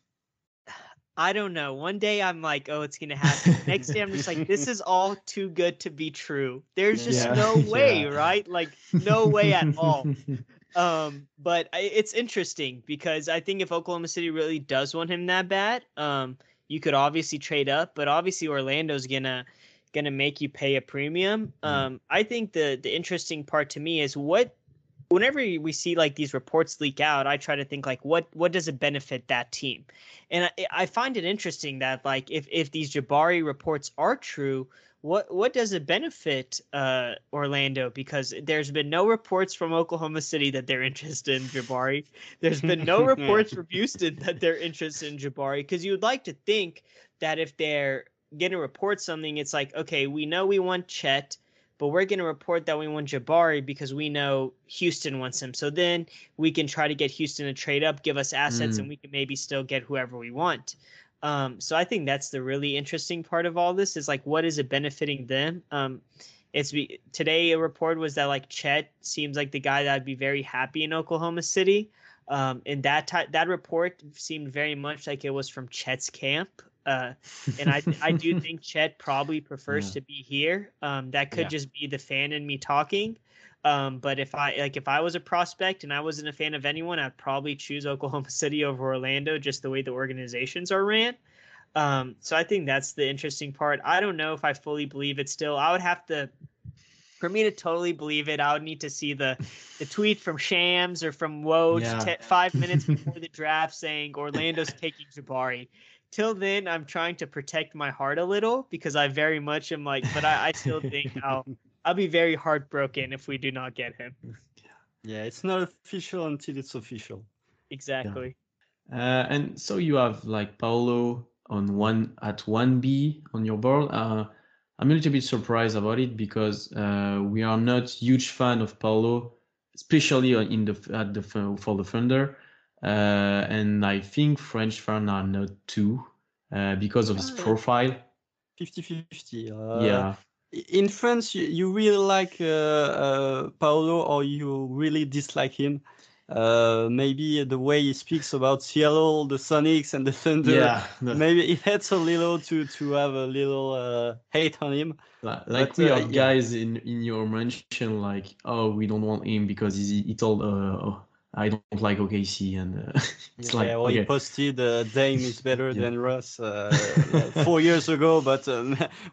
I don't know. One day I'm like, oh, it's going to happen. Next day I'm just like, this is all too good to be true. There's just no way, right? Like, no way at all. But it's interesting because I think if Oklahoma City really does want him that bad, you could obviously trade up, but obviously Orlando's gonna make you pay a premium. I think the interesting part to me is whenever we see like these reports leak out, I try to think like what does it benefit that team? And I find it interesting that like if these Jabari reports are true, what does it benefit Orlando? Because there's been no reports from Oklahoma City that they're interested in Jabari. There's been no reports from Houston that they're interested in Jabari. Because you would like to think that if they're going to report something, it's like, okay, we know we want Chet, but we're going to report that we want Jabari because we know Houston wants him. So then we can try to get Houston to trade up, give us assets, and we can maybe still get whoever we want. So I think that's the really interesting part of all this is like, what is it benefiting them? Today a report was that like Chet seems like the guy that would be very happy in Oklahoma City. And that report seemed very much like it was from Chet's camp. And I do think Chet probably prefers to be here. That could just be the fan in me talking. But if I was a prospect and I wasn't a fan of anyone, I'd probably choose Oklahoma City over Orlando, just the way the organizations are ran. So I think that's the interesting part. I don't know if I fully believe it still. I would have to, for me to totally believe it, I would need to see the tweet from Shams or from Woj 5 minutes before the draft saying Orlando's taking Jabari. Till then, I'm trying to protect my heart a little because I very much am like, but I still think I'll be very heartbroken if we do not get him. Yeah, it's not official until it's official. Exactly. And so you have like Paulo at 1B on your board. I'm a little bit surprised about it because we are not huge fan of Paulo, especially for the Thunder. And I think French fans are not too because of his profile. 50-50. Yeah. In France, you really like Paulo, or you really dislike him? Maybe the way he speaks about Seattle, the Sonics, and the Thunder. Yeah. Maybe it helps a little to have a little hate on him. Like we have guys in your mention like, oh, we don't want him because he told I don't like OKC, and it's like he posted Dame is better than Russ 4 years ago, but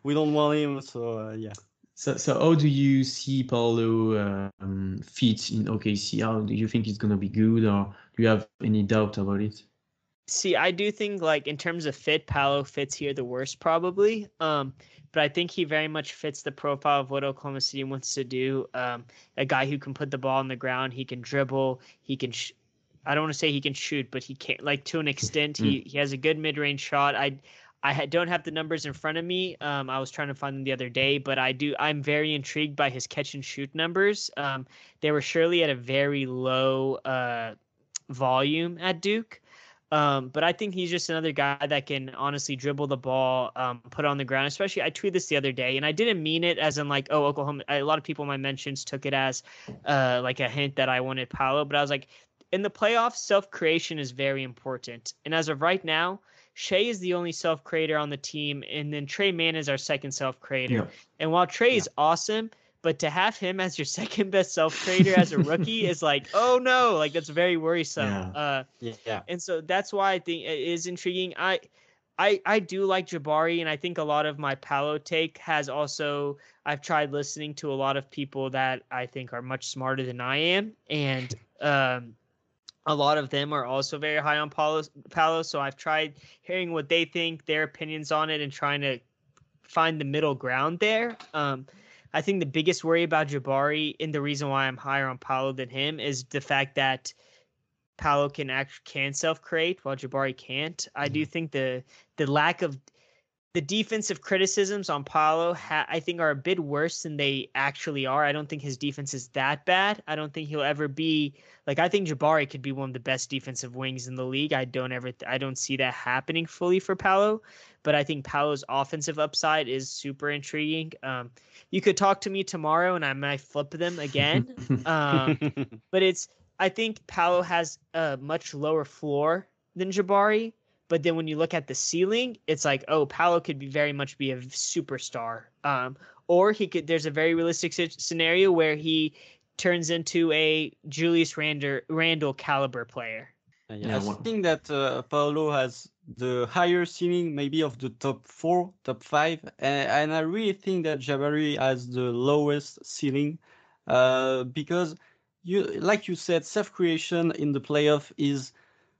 we don't want him. So So how do you see Paulo fit in OKC? How do you think he's gonna be good, or do you have any doubt about it? See, I do think like in terms of fit, Paulo fits here the worst probably. But I think he very much fits the profile of what Oklahoma City wants to do. A guy who can put the ball on the ground, he can dribble, he can. I don't want to say he can shoot, but he can, like, to an extent. He has a good mid-range shot. I don't have the numbers in front of me. I was trying to find them the other day, but I'm very intrigued by his catch and shoot numbers. They were surely at a very low volume at Duke. But I think he's just another guy that can honestly dribble the ball, put it on the ground. Especially, I tweeted this the other day, and I didn't mean it as in like, oh, Oklahoma. A lot of people in my mentions took it as like a hint that I wanted Paulo, but I was like, in the playoffs, self-creation is very important. And as of right now, Shea is the only self-creator on the team, and then Trey Mann is our second self-creator. Yeah. And while Trey is awesome, but to have him as your second best self-creator as a rookie is like, oh no, like that's very worrisome. Yeah. And so that's why I think it is intriguing. I do like Jabari, and I think a lot of my Paulo take has also, I've tried listening to a lot of people that I think are much smarter than I am, and a lot of them are also very high on Paulo. So I've tried hearing what they think, their opinions on it, and trying to find the middle ground there. I think the biggest worry about Jabari, and the reason why I'm higher on Paulo than him, is the fact that Paulo can self-create while Jabari can't. I do think the lack of the defensive criticisms on Paolo, I think, are a bit worse than they actually are. I don't think his defense is that bad. I don't think he'll ever be like. I think Jabari could be one of the best defensive wings in the league. I don't see that happening fully for Paolo, but I think Paolo's offensive upside is super intriguing. You could talk to me tomorrow, and I might flip them again. But I think Paolo has a much lower floor than Jabari. But then when you look at the ceiling, it's like, oh, Paolo could very much be a superstar. Or there's a very realistic scenario where he turns into a Julius Randle caliber player. I think that Paolo has the higher ceiling, maybe of the top 4, top 5. And I really think that Jabari has the lowest ceiling because, like you said, self-creation in the playoff is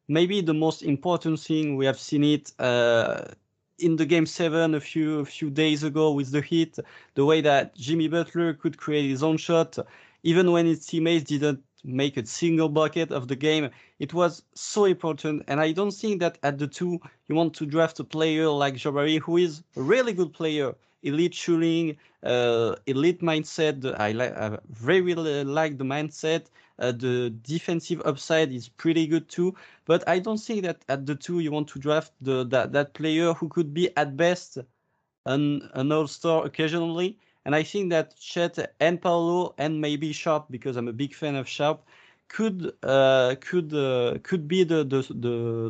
maybe the most important thing. We have seen it in the game 7 a few days ago with the Heat, the way that Jimmy Butler could create his own shot, even when his teammates didn't make a single bucket of the game. It was so important, and I don't think that at the 2 you want to draft a player like Jabari, who is a really good player, elite shooting, elite mindset. I really like the mindset. The defensive upside is pretty good too, but I don't think that at the 2 you want to draft that player who could be at best an all-star occasionally. And I think that Chet and Paolo and maybe Sharp, because I'm a big fan of Sharp, could be the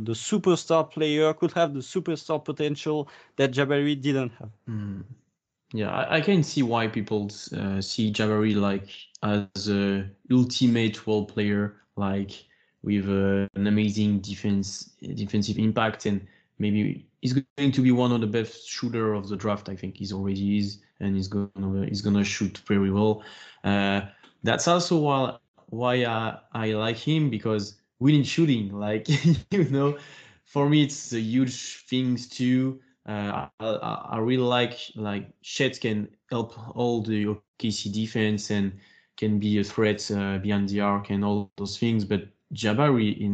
superstar player, could have the superstar potential that Jabari didn't have. Yeah, I can see why people see Jabari like as a ultimate role player, like with an amazing defensive impact, and maybe he's going to be one of the best shooter of the draft. I think he's already is, and he's gonna shoot very well. That's also why I like him, because we need shooting. Like for me it's a huge things too. I really like Chet can help all the OKC defense and can be a threat behind the arc and all those things. But Jabari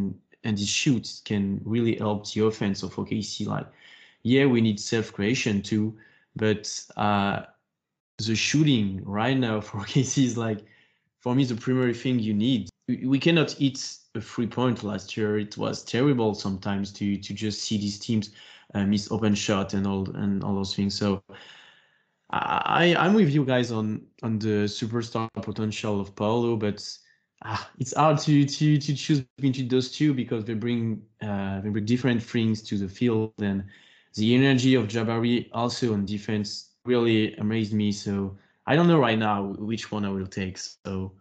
and his shoots can really help the offense of OKC. Like, yeah, we need self-creation too, but the shooting right now for OKC is like, for me, the primary thing you need. We cannot hit a 3-point last year. It was terrible sometimes to just see these teams miss open shot and all those things. So I'm with you guys on the superstar potential of Paolo, but it's hard to choose between those two, because they bring different things to the field, and the energy of Jabari also on defense really amazed me. So I don't know right now which one I will take. So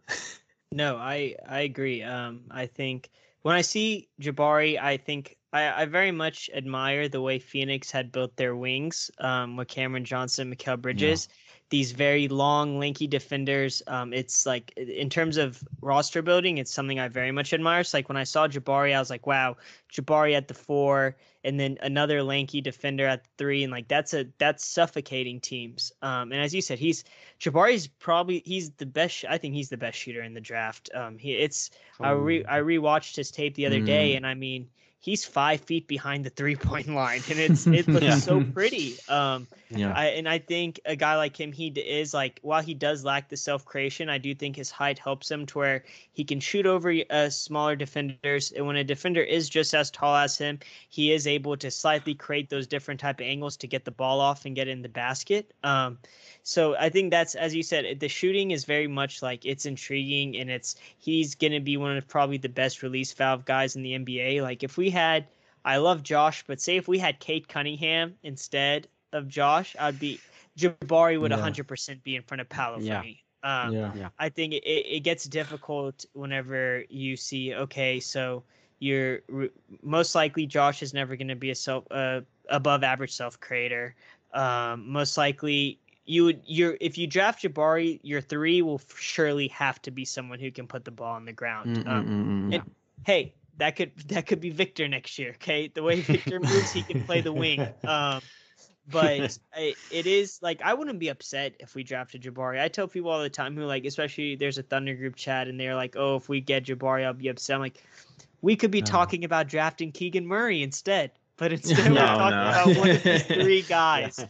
no, I agree. I think when I see Jabari, I think I very much admire the way Phoenix had built their wings with Cameron Johnson, Mikal Bridges, these very long, lanky defenders. It's like, in terms of roster building, it's something I very much admire. So like when I saw Jabari, I was like, wow, Jabari at the 4, and then another lanky defender at the 3, and like that's suffocating teams. And as you said, he's the best. I think he's the best shooter in the draft. I rewatched his tape the other day, and I mean, he's 5 feet behind the 3-point line, and it looks so pretty. I think a guy like him, he is like, while he does lack the self-creation, I do think his height helps him to where he can shoot over smaller defenders. And when a defender is just as tall as him, he is able to slightly create those different type of angles to get the ball off and get in the basket. So I think that's, as you said, the shooting is very much like, it's intriguing, and he's going to be one of probably the best release valve guys in the NBA. Like I love Josh, but say if we had Kate Cunningham instead of Josh, Jabari would 100% be in front of Paolo for me. I think it gets difficult whenever you see, okay, so you're most likely Josh is never going to be a above average self creator. Most likely if you draft Jabari, your 3 will surely have to be someone who can put the ball on the ground. And hey, that could be Victor next year. Okay, the way Victor moves, he can play the wing. But it is like, I wouldn't be upset if we drafted Jabari. I tell people all the time who, like, especially there's a Thunder group chat, and they're like, oh, if we get Jabari, I'll be upset. I'm like, we could be talking about drafting Keegan Murray instead. but instead we're talking about one of these three guys. Yeah.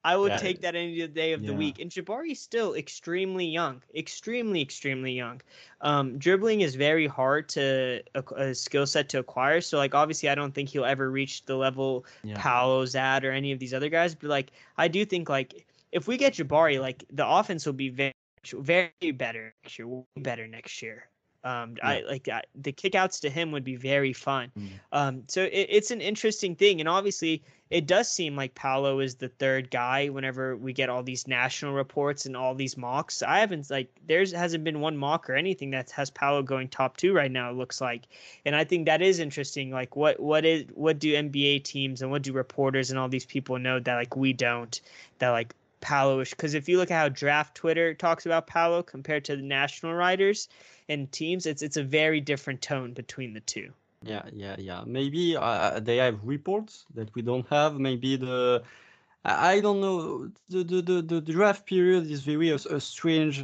I would Yeah. take that any day of the week. And Jabari's still extremely young, extremely young. Dribbling is very hard to a skill set to acquire. So like obviously I don't think he'll ever reach the level Paolo's at or any of these other guys. But like I do think like if we get Jabari, like the offense will be very better next year. Will be better next year. The kickouts to him would be very fun. So it's an interesting thing, and obviously it does seem like Paolo is the third guy whenever we get all these national reports and all these mocks. I haven't hasn't been one mock or anything that has Paolo going top 2 right now, it looks like. And I think that is interesting. Like what do NBA teams and what do reporters and all these people know that like we don't, that like Paolo, because if you look at how draft Twitter talks about Paolo compared to the national writers and teams, it's a very different tone between the two. Yeah. Maybe they have reports that we don't have. Maybe I don't know. The draft period is very a strange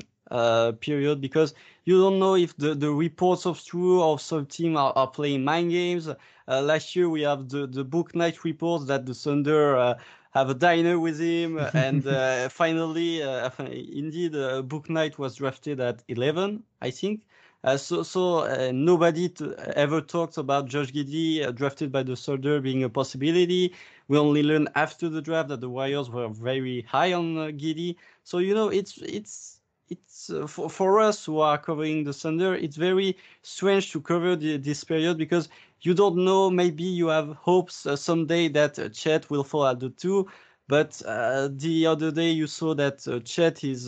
period because you don't know if the reports of true or some team are playing mind games. Last year we have the book night reports that the Thunder have a diner with him, and finally, indeed, book night was drafted at 11, I think. So nobody ever talked about Josh Giddey drafted by the Thunder being a possibility. We only learned after the draft that the Warriors were very high on Giddey. So it's for us who are covering the Thunder, it's very strange to cover this period because you don't know. Maybe you have hopes someday that Chet will fall at the 2. But the other day you saw that Chet is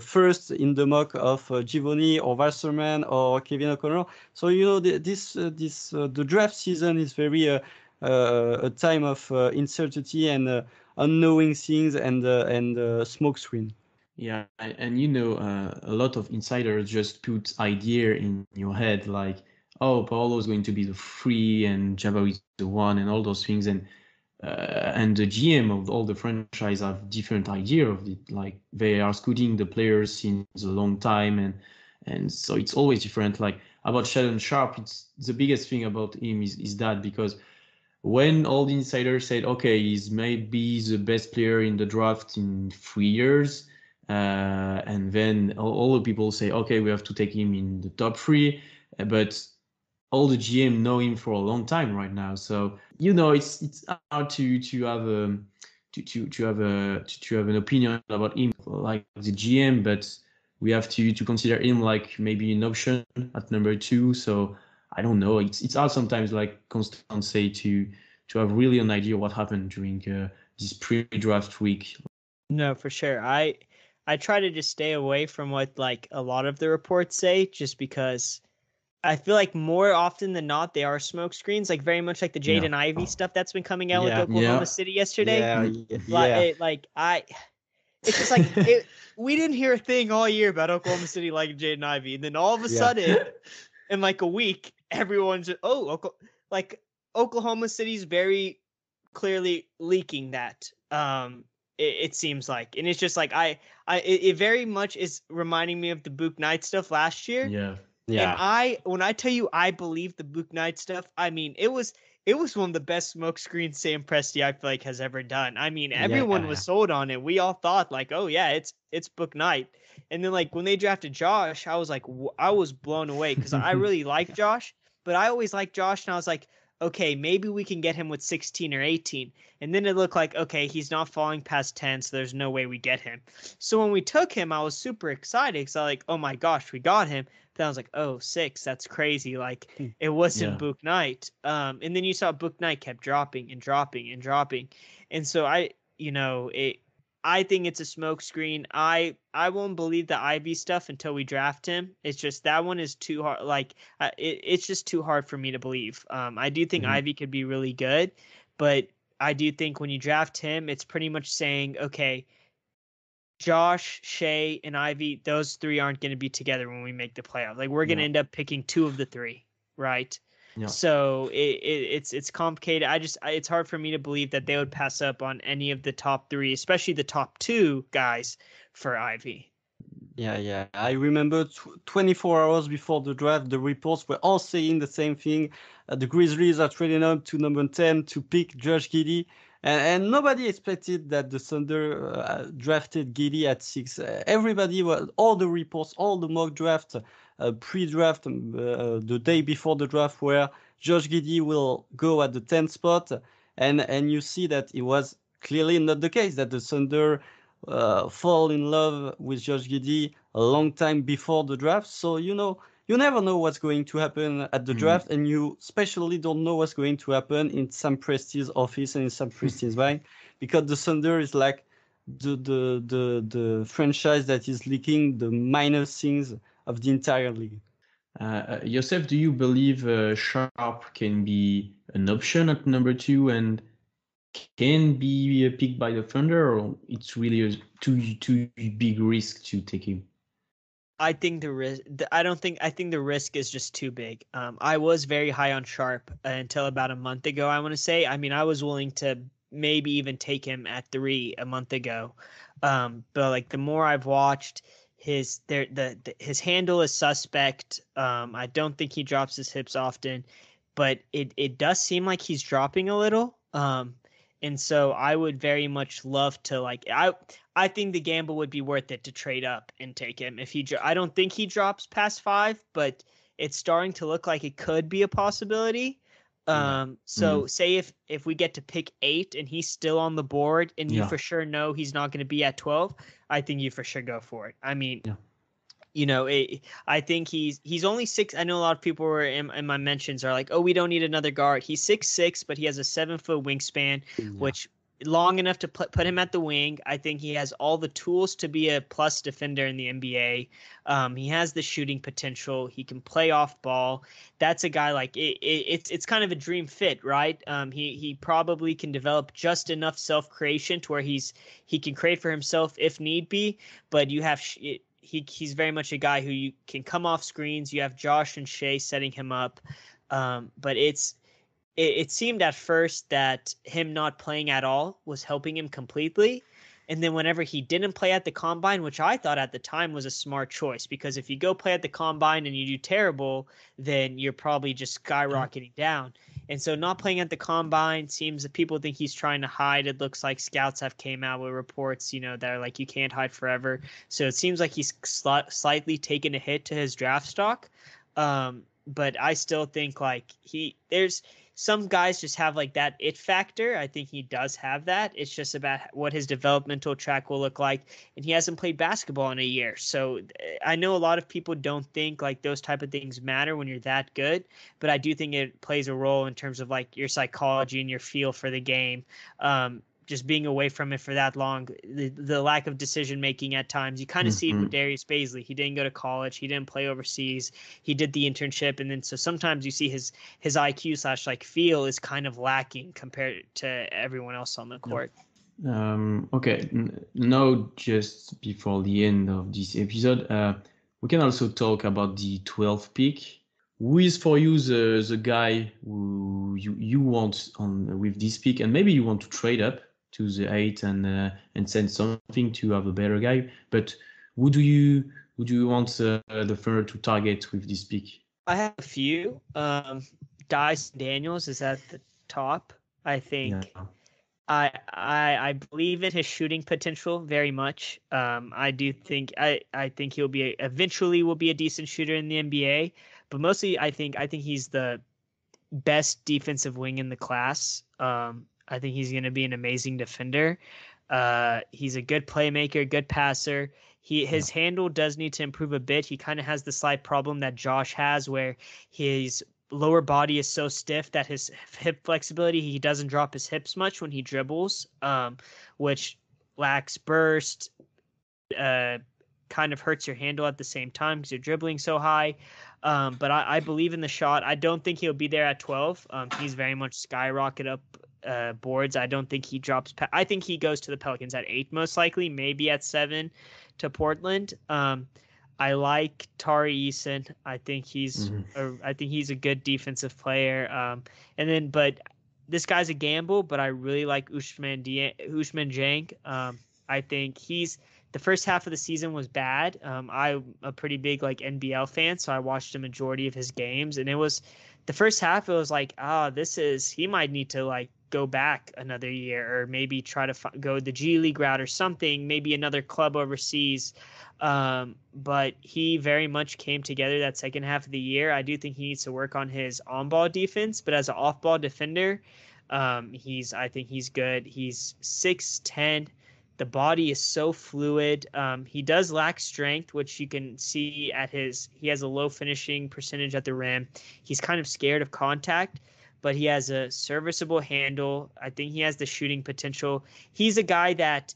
first in the mock of Givoni or Wasserman or Kevin O'Connor. So the draft season is very a time of uncertainty and unknowing things and smoke screen. Yeah, and a lot of insiders just put idea in your head like, oh, Paolo is going to be the 3 and Jabari is the 1 and all those things, and the GM of all the franchise have different idea of it. Like they are scouting the players since a long time, and so it's always different. Like about Sheldon Sharp, it's the biggest thing about him is that because when all the insiders said, okay, he's maybe the best player in the draft in 3 years, and then all the people say, okay, we have to take him in the top 3, but all the GM know him for a long time right now, so it's hard to have an opinion about him like the GM, but we have to consider him like maybe an option at number 2. So I don't know. It's hard sometimes, like Constant say, to have really an idea what happened during this pre-draft week. No, for sure. I try to just stay away from what like a lot of the reports say, just because I feel like more often than not they are smoke screens, like very much like the Jaden Ivey stuff that's been coming out with Oklahoma City yesterday. It's just like we didn't hear a thing all year about Oklahoma City like Jaden Ivey, and then all of a sudden, in like a week, everyone's like Oklahoma City's very clearly leaking that. It seems like, and it's just like it very much is reminding me of the Book Knight stuff last year. Yeah. And when I tell you I believe the Book Knight stuff, I mean it was one of the best smoke screens Sam Presti I feel like has ever done. I mean everyone was sold on it. We all thought like, oh yeah, it's Book Knight. And then like when they drafted Josh, I was like I was blown away because I really like Josh, but I always liked Josh, and I was like, okay, maybe we can get him with 16 or 18. And then it looked like, okay, he's not falling past 10, so there's no way we get him. So when we took him, I was super excited because I was like, oh my gosh, we got him. Then I was like, oh, 6, that's crazy. Like, it wasn't Book Knight. And then you saw Book Knight kept dropping and dropping and dropping. And so I think it's a smoke screen. I won't believe the Ivy stuff until we draft him. It's just that one is too hard. Like it's just too hard for me to believe. I do think Ivy could be really good, but I do think when you draft him, it's pretty much saying, okay, Josh, Shea, and Ivy, those 3 aren't going to be together when we make the playoff. Like we're going to end up picking 2 of the 3, right? Yeah. So it's complicated. It's hard for me to believe that they would pass up on any of the top 3, especially the top 2 guys for Ivy. Yeah. I remember 24 hours before the draft, the reports were all saying the same thing. The Grizzlies are trading up to number 10 to pick Josh Giddey. And nobody expected that the Thunder drafted Giddey at 6. Everybody was, all the reports, all the mock drafts, pre-draft, the day before the draft, where Josh Giddey will go at the 10th spot. And you see that it was clearly not the case, that the Thunder fall in love with Josh Giddey a long time before the draft. So, you never know what's going to happen at the draft, and you especially don't know what's going to happen in Sam Presti's office and in Sam Presti's mind, because the Thunder is like the franchise that is leaking the minor things of the entire league. Yosef, do you believe Sharp can be an option at number 2 and can be picked by the Thunder, or it's really a too big risk to take him? I think the risk. I think the risk is just too big. I was very high on Sharp until about a month ago. I want to say. I mean, I was willing to maybe even take him at 3 a month ago. But like the more I've watched, his handle is suspect. I don't think he drops his hips often, but it does seem like he's dropping a little. And so I would very much love to I think the gamble would be worth it to trade up and take him. I don't think he drops past 5, but it's starting to look like it could be a possibility. So say if we get to pick 8 and he's still on the board and you for sure know he's not going to be at 12, I think you for sure go for it. I mean, I think he's only 6. I know a lot of people were in my mentions are like, oh, we don't need another guard. He's 6'6", but he has a 7-foot wingspan, which long enough to put him at the wing. I think he has all the tools to be a plus defender in the NBA. He has the shooting potential. He can play off ball. That's a guy like it's kind of a dream fit, right? He probably can develop just enough self-creation to where he can create for himself if need be, but you have he's very much a guy who you can come off screens. You have Josh and Shea setting him up. But it seemed at first that him not playing at all was helping him completely. And then whenever he didn't play at the combine, which I thought at the time was a smart choice, because if you go play at the combine and you do terrible, then you're probably just skyrocketing down. And so not playing at the combine seems that people think he's trying to hide. It looks like scouts have came out with reports, that are like, you can't hide forever. So it seems like he's slightly taken a hit to his draft stock. But I still think like there's some guys just have like that it factor. I think he does have that. It's just about what his developmental track will look like. And he hasn't played basketball in a year. So I know a lot of people don't think like those type of things matter when you're that good, but I do think it plays a role in terms of like your psychology and your feel for the game. Just being away from it for that long, the lack of decision making at times. You kind of see it with Darius Baisley. He didn't go to college. He didn't play overseas. He did the internship, and then so sometimes you see his IQ / like feel is kind of lacking compared to everyone else on the court. Okay, now just before the end of this episode, we can also talk about the 12th pick. Who is for you the guy who you want on with this pick, and maybe you want to trade up to the 8 and send something to have a better guy. But who do you want the Thunder to target with this pick? I have a few. Dyson Daniels is at the top. I think. Yeah. I believe in his shooting potential very much. I do think I think he'll be eventually will be a decent shooter in the NBA. But mostly, I think he's the best defensive wing in the class. I think he's going to be an amazing defender. He's a good playmaker, good passer. His handle does need to improve a bit. He kind of has the slight problem that Josh has, where his lower body is so stiff that his hip flexibility, he doesn't drop his hips much when he dribbles, which lacks burst. Kind of hurts your handle at the same time because you're dribbling so high. But I believe in the shot. I don't think he'll be there at 12. He's very much skyrocket up boards. I don't think he drops. I think he goes to the Pelicans at 8 most likely, maybe at 7 to Portland. I like Tari Eason. I think he's a good defensive player. But this guy's a gamble. But I really like Usman Dieng. I think he's the first half of the season was bad. I'm a pretty big like NBL fan, so I watched a majority of his games, and it was the first half. It was like, he might need to like go back another year, or maybe try to go the G League route or something, maybe another club overseas. But he very much came together that second half of the year. I do think he needs to work on his on-ball defense, but as an off-ball defender, I think he's good. He's 6'10". The body is so fluid. He does lack strength, which you can see he has a low finishing percentage at the rim. He's kind of scared of contact, but he has a serviceable handle. I think he has the shooting potential. He's a guy that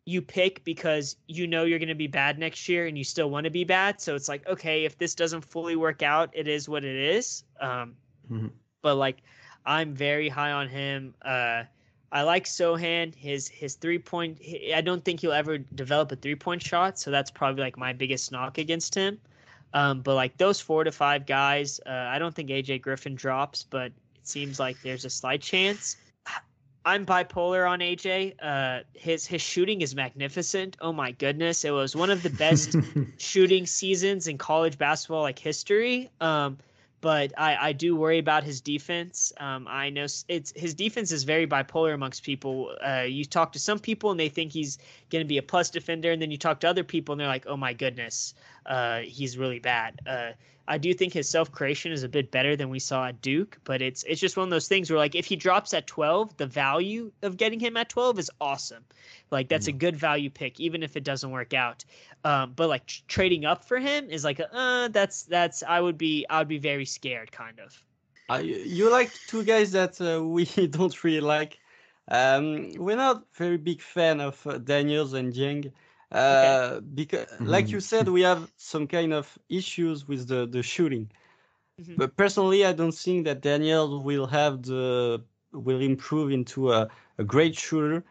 you pick because you know you're going to be bad next year and you still want to be bad. So it's like, okay, if this doesn't fully work out, it is what it is. But like, I'm very high on him. I like Sohan. His 3-point. I don't think he'll ever develop a 3-point shot, so that's probably like my biggest knock against him. But like those 4 to 5 guys, I don't think AJ Griffin drops, but it seems like there's a slight chance. I'm bipolar on AJ. His shooting is magnificent. Oh my goodness, it was one of the best shooting seasons in college basketball like history. But I do worry about his defense. I know his defense is very bipolar amongst people. You talk to some people and they think he's going to be a plus defender, and then you talk to other people and they're like, oh my goodness, he's really bad. I do think his self-creation is a bit better than we saw at Duke, but it's just one of those things where like if he drops at 12, the value of getting him at 12 is awesome. Like that's a good value pick, even if it doesn't work out. But like trading up for him is like that's I would be very scared kind of. You like 2 guys that we don't really like. We're not very big fan of Daniels and Jiang. Because like you said, we have some kind of issues with the shooting. But personally, I don't think that Daniel will improve into a great shooter.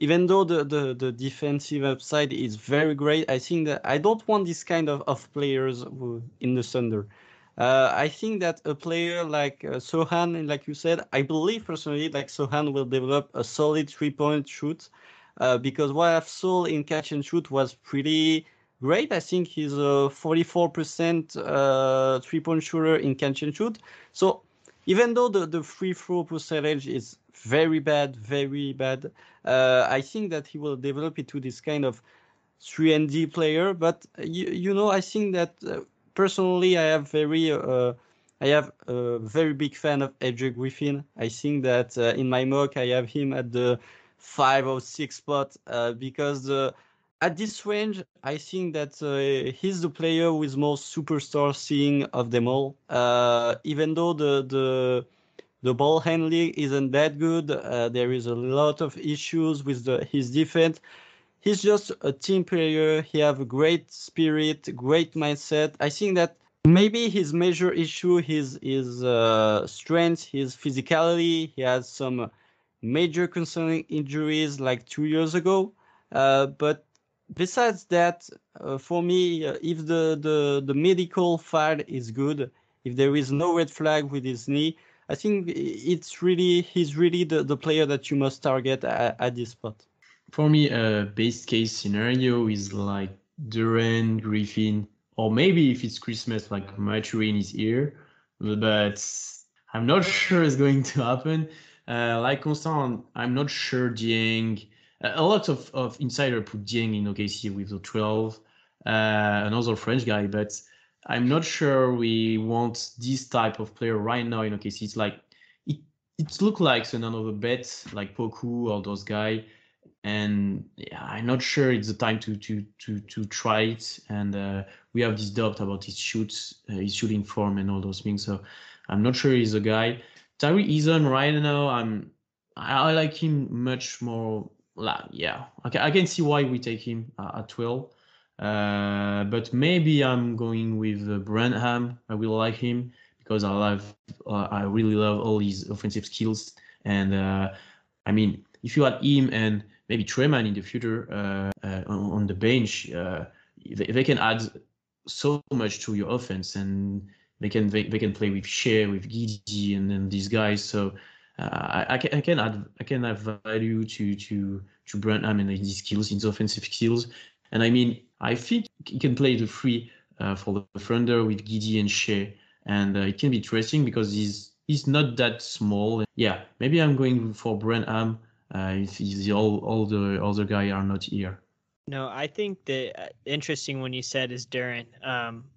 Even though the defensive upside is very great, I think that I don't want this kind of players in the Thunder. I think that a player like Sohan, like you said, I believe personally like Sohan will develop a solid 3-point shoot. Because what I saw in catch and shoot was pretty great. I think he's a 44% 3-point shooter in catch and shoot. So even though the free throw percentage is very bad, I think that he will develop into this kind of 3-and-D player. But I think that personally, I have a very big fan of AJ Griffin. I think that in my mock, I have him at the 5 or 6 spot because at this range, I think that he's the player with most superstar seeing of them all. Even though the ball handling isn't that good, there is a lot of issues with his defense. He's just a team player. He have a great spirit, great mindset. I think that maybe his major issue is his strength, his physicality. He has some major concerning injuries like 2 years ago. But besides that, for me, if the medical file is good, if there is no red flag with his knee, I think he's really the player that you must target at this spot. For me, a base case scenario is like Duran, Griffin, or maybe if it's Christmas, like Mathurin is here. But I'm not sure it's going to happen. Like Constant, I'm not sure Dieng. A lot of insider put Dieng in OKC with the 12, another French guy, but I'm not sure we want this type of player right now in OKC. It's like it looks like another bet like Poku or those guys, and yeah, I'm not sure it's the time to try it. And we have this doubt about his shooting form and all those things. So I'm not sure he's a guy. Tyree Eason right now, I like him much more. Yeah, I can see why we take him at 12. But maybe I'm going with Branham. I will like him because I really love all his offensive skills. And I mean, if you had him and maybe Treman in the future on the bench, they can add so much to your offense, and they can play with Shea, with Giddy, and then these guys. So I can have value to Branham and his skills, his offensive skills. And I mean, I think he can play the 3 for the Thunder with Giddy and Shea, and it can be interesting because he's not that small. Yeah, maybe I'm going for Branham if all the other guys are not here. No, I think the interesting one you said is Duren.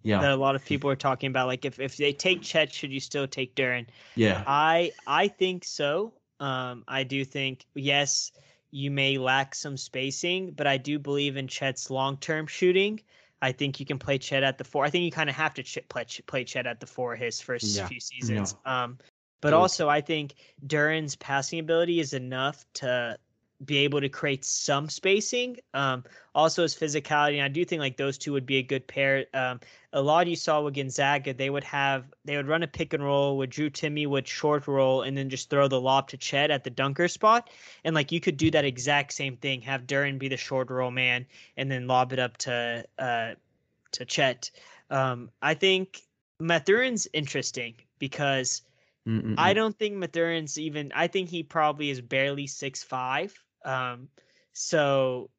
Yeah. That a lot of people are talking about, like if they take Chet, should you still take Duren? Yeah. I think so. I do think, yes, you may lack some spacing, but I do believe in Chet's long-term shooting. I think you can play Chet at the 4. I think you kind of have to play Chet at the 4 his first few seasons. Yeah. But also I think Duren's passing ability is enough to be able to create some spacing. Also his physicality, and I do think like those two would be a good pair. A lot you saw with Gonzaga, they would run a pick and roll with Drew Timme would short roll and then just throw the lob to Chet at the dunker spot. And like you could do that exact same thing, have Duren be the short roll man and then lob it up to Chet. I think Mathurin's interesting because I don't think Mathurin's I think he probably is barely 6'5". So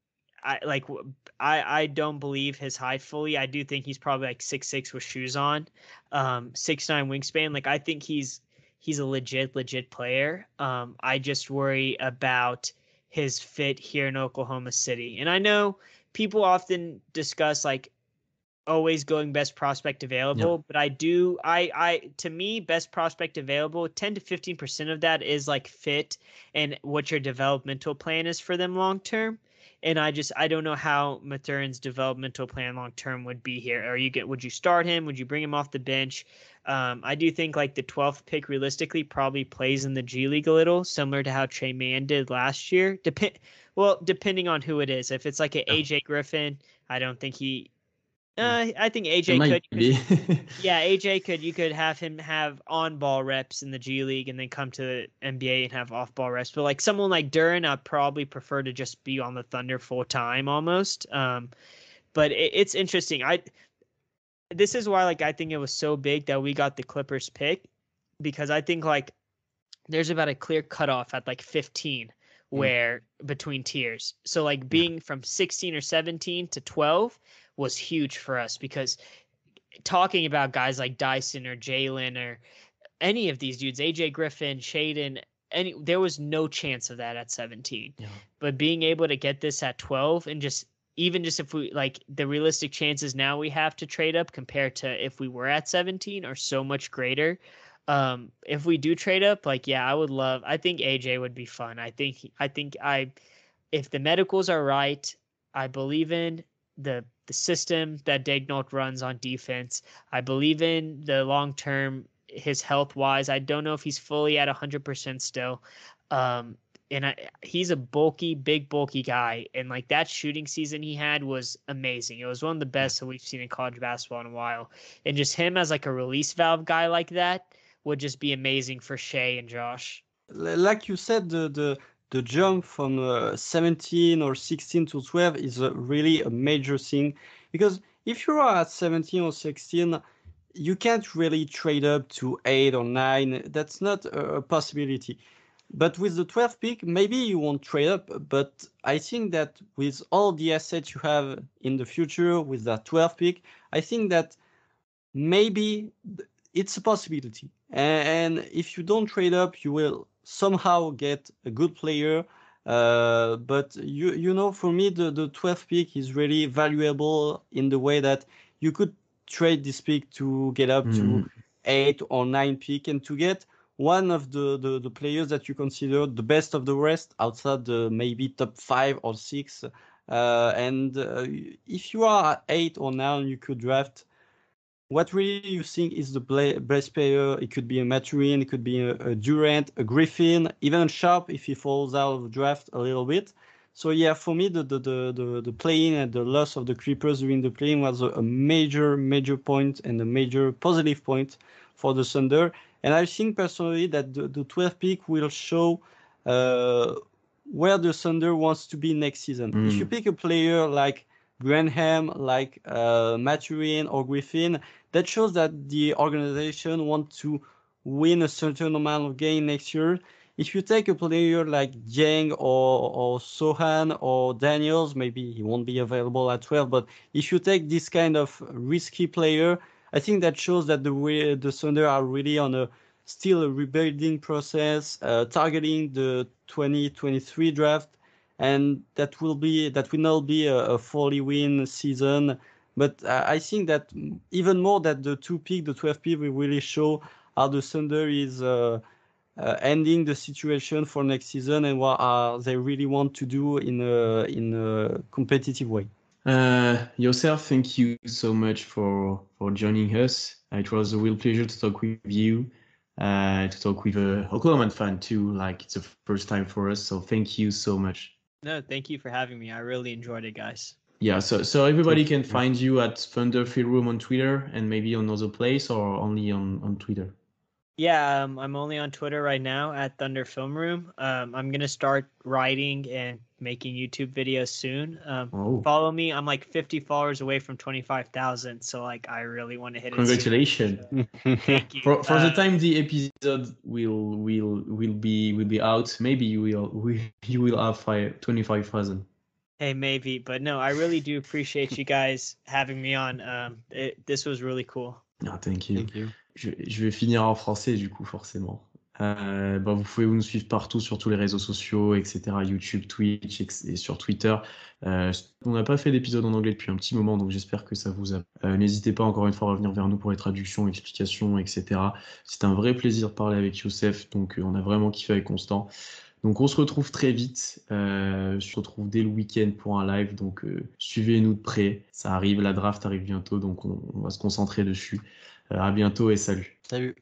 I don't believe his height fully. I do think he's probably like 6'6" with shoes on, 6'9" wingspan. Like I think he's a legit player. I just worry about his fit here in Oklahoma City. And I know people often discuss like always going best prospect available, but to me, best prospect available, 10 to 15% of that is like fit and what your developmental plan is for them long term. And I don't know how Mathurin's developmental plan long term would be here. Would you start him? Would you bring him off the bench? I do think like the 12th pick realistically probably plays in the G League a little, similar to how Trey Mann did last year. Depending on who it is. If it's like an AJ Griffin, I don't think he. I think AJ could. Yeah, AJ could. You could have him have on-ball reps in the G League and then come to the NBA and have off-ball reps. But like someone like Duren, I'd probably prefer to just be on the Thunder full time almost. But it's interesting. This is why like I think it was so big that we got the Clippers pick, because I think like there's about a clear cutoff at like 15 where between tiers. So like being from 16 or 17 to 12 was huge for us, because talking about guys like Dyson or Jalen or any of these dudes, AJ Griffin, Shaden, there was no chance of that at 17. Yeah. But being able to get this at 12 and just if we like the realistic chances now we have to trade up compared to if we were at 17 are so much greater. If we do trade up, like, yeah, I think AJ would be fun. If the medicals are right, I believe in the system that Daignault runs on defense. I believe in the long-term, his health-wise. I don't know if he's fully at 100% still. He's a big, bulky guy. And like that shooting season he had was amazing. It was one of the best that we've seen in college basketball in a while. And just him as like a release valve guy like that would just be amazing for Shea and Josh. Like you said, the jump from 17 or 16 to 12 is really a major thing, because if you are at 17 or 16, you can't really trade up to 8 or 9. That's not a possibility. But with the 12th pick, maybe you won't trade up. But I think that with all the assets you have in the future with that 12th pick, I think that maybe it's a possibility. And if you don't trade up, you will somehow get a good player. But you know, for me, the 12th pick is really valuable in the way that you could trade this pick to get up to 8 or 9 pick and to get one of the players that you consider the best of the rest outside the maybe top 5 or 6. If you are at 8 or 9, you could draft what really you think is the best player. It could be a Maturin, it could be a Durant, a Griffin, even Sharp if he falls out of the draft a little bit. So yeah, for me, the play-in and the loss of the Clippers during the play-in was a major point and a major positive point for the Thunder. And I think personally that the 12th pick will show where the Thunder wants to be next season. If you pick a player like Branham, like Maturin or Griffin, that shows that the organization wants to win a certain amount of game next year. if you take a player like Jang or Sohan or Daniels, maybe he won't be available at 12, but if you take this kind of risky player, I think that shows that the Thunder are really on still a rebuilding process, targeting the 2023 draft, and that will not be a 40-win season. But I think that even more that the 12 pick will really show how the Thunder is ending the situation for next season and what they really want to do in a competitive way. Yosef, thank you so much for joining us. It was a real pleasure to talk with you, to talk with a Oklahoma fan too. Like, it's the first time for us, so thank you so much. No, thank you for having me. I really enjoyed it, guys. Yeah, so everybody can find you at Thunder Field Room on Twitter and maybe on other place, or only on Twitter? Yeah, I'm only on Twitter right now at Thunder Film Room. I'm gonna start writing and making YouTube videos soon. Follow me. I'm like 50 followers away from 25,000, so like I really want to hit it. Congratulations! Thank you. For the time the episode will be out, maybe you will have 25,000. Hey, maybe, but no, I really do appreciate you guys having me on. This was really cool. Ah, thank you. Thank you. Je vais finir en français du coup, forcément. Vous pouvez nous suivre partout sur tous les réseaux sociaux, etc. YouTube, Twitch et sur Twitter. On n'a pas fait d'épisode en anglais depuis un petit moment, donc j'espère que ça vous a. N'hésitez pas encore une fois à revenir vers nous pour les traductions, explications, etc. C'est un vrai plaisir de parler avec Yosef, donc on a vraiment kiffé avec Constant. Donc on se retrouve très vite, on se retrouve dès le week-end pour un live, donc suivez-nous de près, ça arrive, la draft arrive bientôt, donc on va se concentrer dessus. À bientôt et salut. Salut.